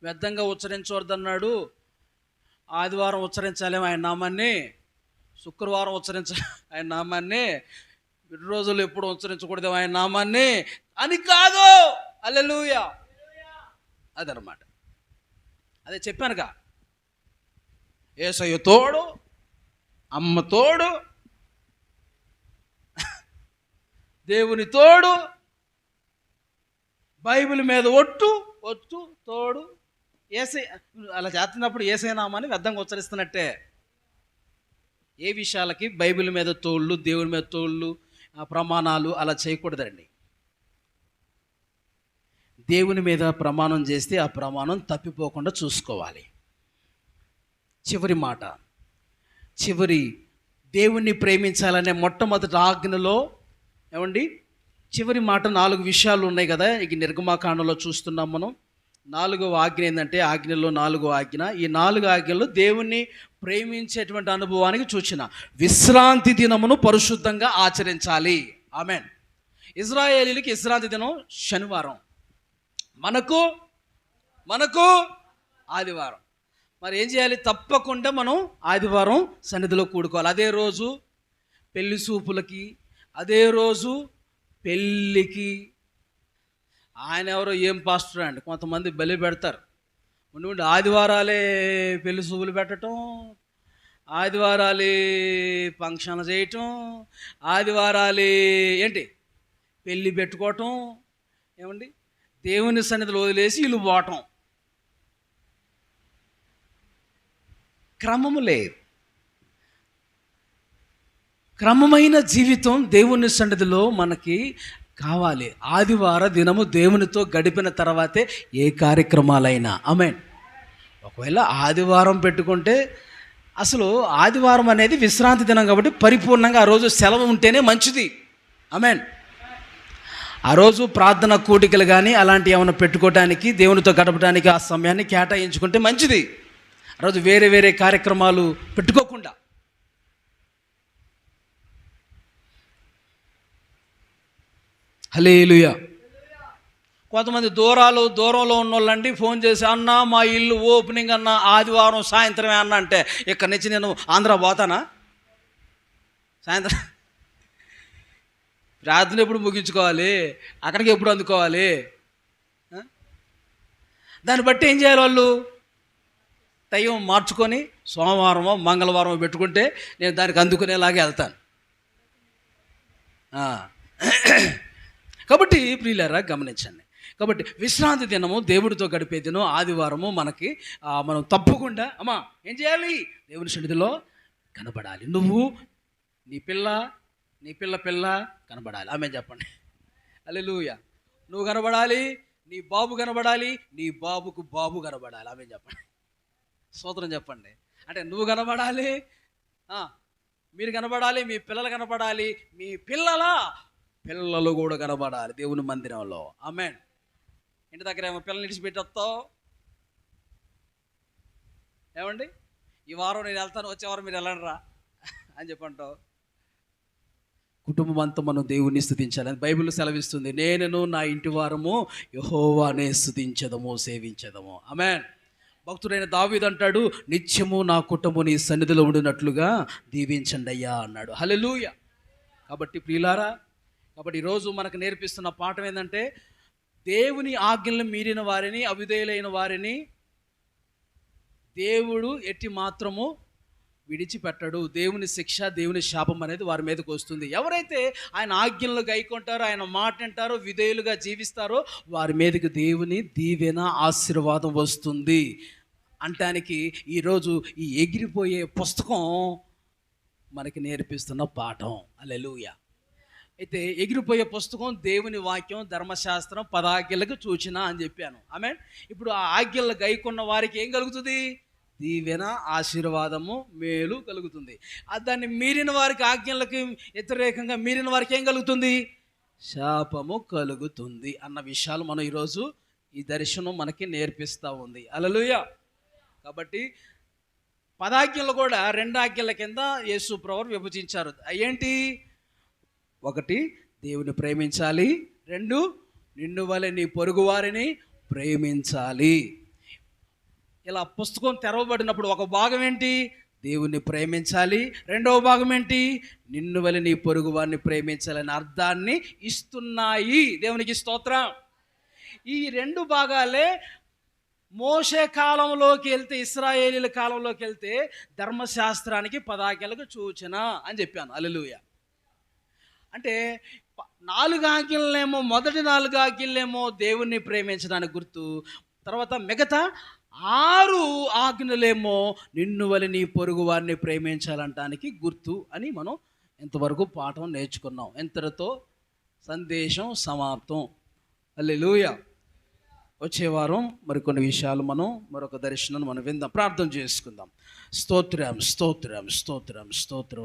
వ్యర్థంగా ఉచ్చరించవద్దన్నాడు. ఆదివారం ఉచ్చరించాలేమో ఆయన నామాన్ని, శుక్రవారం ఉచ్చరించాలి ఆయన నామాన్ని, 2 రోజులు ఎప్పుడు ఉచ్చరించకూడదు ఆయన నామాన్ని అని కాదు. హల్లెలూయా. అదనమాట. అదే చెప్పానుగా, యేసయ్య తోడు, అమ్మ తోడు, దేవుని తోడు, బైబిల్ మీద ఒట్టు తోడు. యేసయ్య అలా చేస్తున్నప్పుడు యేసయ్య నామాన్ని వ్యర్థంగా ఉచ్చరిస్తున్నట్టే. ఏ విషయాలకి బైబిల్ మీద తోళ్ళు, దేవుని మీద తోళ్ళు, ప్రమాణాలు అలా చేయకూడదండి. దేవుని మీద ప్రమాణం చేస్తే ఆ ప్రమాణం తప్పిపోకుండా చూసుకోవాలి. చివరి దేవుణ్ణి ప్రేమించాలనే మొట్టమొదటి ఆజ్ఞలో ఏమండి చివరి మాట 4 విషయాలు ఉన్నాయి కదా. ఇక నిర్గమాకాండంలో చూస్తున్నాం మనం. 4వ ఆజ్ఞ ఏంటంటే, ఆజ్ఞలో 4వ ఆజ్ఞ, ఈ 4 ఆజ్ఞలు దేవుణ్ణి ప్రేమించేటువంటి అనుభవానికి సూచన. విశ్రాంతి దినమును పరిశుద్ధంగా ఆచరించాలి. ఆమేన్. ఇశ్రాయేలీయులకి విశ్రాంతి దినం శనివారం, మనకు ఆదివారం. మరి ఏం చేయాలి? తప్పకుండా మనం ఆదివారం సన్నిధిలో కూడుకోవాలి. అదే రోజు పెళ్లి చూపులకి, అదే రోజు పెళ్ళికి. ఆయన ఎవరో ఏం పాస్టర్ అండి, కొంతమంది బలి పెడతారు. ఉండి ఆదివారాలే పెళ్లి చూపులు పెట్టడం, ఆదివారాలే ఫంక్షన్ చేయటం, ఆదివారాలే ఏంటి పెళ్ళి పెట్టుకోవటం. ఏమండి దేవుని సన్నిధిలో వదిలేసి వీళ్ళు పోవటం. క్రమము లేదు. క్రమమైన జీవితం దేవుని సన్నిధిలో మనకి కావాలి. ఆదివార దినము దేవునితో గడిపిన తర్వాతే ఏ కార్యక్రమాలైనా. ఆమేన్. ఒకవేళ ఆదివారం పెట్టుకుంటే, అసలు ఆదివారం అనేది విశ్రాంతి దినం కాబట్టి పరిపూర్ణంగా ఆ రోజు సెలవు ఉంటేనే మంచిది. ఆమేన్. ఆ రోజు ప్రార్థన కూడికలు కానీ అలాంటివి ఏమైనా పెట్టుకోవడానికి, దేవునితో గడపడానికి ఆ సమయాన్ని కేటాయించుకుంటే మంచిది. ఆ రోజు వేరే కార్యక్రమాలు పెట్టుకోకుండా. హల్లెలూయా. కొంతమంది దూరంలో ఉన్న వాళ్ళండి ఫోన్ చేసి, అన్న మా ఇల్లు ఓపెనింగ్ అన్న ఆదివారం సాయంత్రమే అన్న అంటే, ఇక్కడి నుంచి నేను ఆంధ్ర పోతానా? సాయంత్రం ప్రార్థన ఎప్పుడు ముగించుకోవాలి? అక్కడికి ఎప్పుడు అందుకోవాలి? దాన్ని బట్టి ఏం చేయాలి? వాళ్ళు టైం మార్చుకొని సోమవారమో మంగళవారమో పెట్టుకుంటే నేను దానికి అందుకునేలాగే వెళ్తాను. కాబట్టి ప్రియులారా గమనించండి. కాబట్టి విశ్రాంతి దినము, దేవుడితో గడిపే దినం ఆదివారము మనకి మనం తప్పకుండా ఏం చేయాలి? దేవుని సన్నిధిలో కనబడాలి. నువ్వు, నీ పిల్ల కనబడాలి. ఆమె చెప్పండి. హల్లెలూయా. నువ్వు కనబడాలి, నీ బాబు కనబడాలి, నీ బాబుకు బాబు కనబడాలి. ఆమె చెప్పండి. స్తోత్రం చెప్పండి. అంటే నువ్వు కనబడాలి, మీరు కనబడాలి, మీ పిల్లలు కనబడాలి, మీ పిల్లలు కూడా కనబడాలి దేవుని మందిరంలో. ఆమేన్. ఇంటి దగ్గర ఏమో పిల్లల్ని విడిచిపెట్టి వస్తావు. ఏమండి ఈ వారం నేను వెళ్తాను, వచ్చే వారం మీరు వెళ్ళండిరా అని చెప్పంటావు. కుటుంబం అంతా మనం దేవుణ్ణి స్తుతించాలి. అని బైబిల్ సెలవిస్తుంది, నేనును నా ఇంటి వారము యెహోవానే స్తుతించదము సేవించదము. ఆమేన్. భక్తుడైన దావీదు అంటాడు, నిత్యము నా కుటుంబం నీ సన్నిధిలో ఉండినట్లుగా దీవించండి అయ్యా అన్నాడు. హల్లెలూయా. కాబట్టి ప్రియులారా, కాబట్టి ఈరోజు మనకు నేర్పిస్తున్న పాఠం ఏంటంటే, దేవుని ఆజ్ఞలను మీరిన వారిని, అవిధేయులైన వారిని దేవుడు ఎట్టి మాత్రము విడిచిపెట్టడు. దేవుని శిక్ష, దేవుని శాపం అనేది వారి మీదకి వస్తుంది. ఎవరైతే ఆయన ఆజ్ఞలను గైకొంటారో, ఆయన మాట వింటారో, విధేయులుగా జీవిస్తారో వారి మీదకి దేవుని దీవెన, ఆశీర్వాదం వస్తుంది అంటానికి ఈరోజు ఈ ఎగిరిపోయే పుస్తకం మనకి నేర్పిస్తున్న పాఠం. హల్లెలూయా. అయితే ఎగిరిపోయే పుస్తకం దేవుని వాక్యం, ధర్మశాస్త్రం, 10 ఆజ్ఞలకు సూచన అని చెప్పాను. ఆమేన్. ఇప్పుడు ఆ ఆజ్ఞలు గైకొన్న వారికి ఏం కలుగుతుంది? దీవెన, ఆశీర్వాదము, మేలు కలుగుతుంది. దాన్ని మీరిన వారికి, ఆజ్ఞలకి వ్యతిరేకంగా మీరిన వారికి ఏం కలుగుతుంది? శాపము కలుగుతుంది అన్న విషయాలు మనం ఈరోజు ఈ దర్శనం మనకి నేర్పిస్తూ ఉంది. హల్లెలూయా. కాబట్టి 10 ఆజ్ఞలు కూడా 2 ఆజ్ఞల కింద యేసు ప్రభువు విభజించారు. ఏంటి? 1 దేవుని ప్రేమించాలి, 2 నిన్ను వలె నీ పొరుగు వారిని ప్రేమించాలి. ఇలా పుస్తకం తెరవబడినప్పుడు ఒక భాగం ఏంటి? దేవుణ్ణి ప్రేమించాలి. రెండవ భాగం ఏంటి? నిన్ను వలె నీ పొరుగు వారిని ప్రేమించాలని అర్థాన్ని ఇస్తున్నాయి. దేవునికి స్తోత్రం. ఈ 2 భాగాలే మోషే కాలంలోకి వెళ్తే, ఇశ్రాయేలీల కాలంలోకి వెళ్తే ధర్మశాస్త్రానికి 10 ఆజ్ఞలకు సూచన అని చెప్పాను. హల్లెలూయా. అంటే 4 ఆజ్ఞలనేమో, మొదటి 4 ఆజ్ఞలేమో దేవుణ్ణి ప్రేమించడానికి గుర్తు, తర్వాత మిగతా 6 ఆజ్ఞలేమో నిన్ను వలె నీ పొరుగు వారిని ప్రేమించాలంటానికి గుర్తు అని మనం ఇంతవరకు పాఠం నేర్చుకున్నాం. ఇంతటితో సందేశం సమాప్తం. హల్లెలూయా. వచ్చే వారం మరికొన్ని విషయాలు మనం, మరొక దర్శనం మనం విందాం. ప్రార్థన చేసుకుందాం. స్తోత్రం, స్తోత్రం, స్తోత్రం, స్తోత్రం.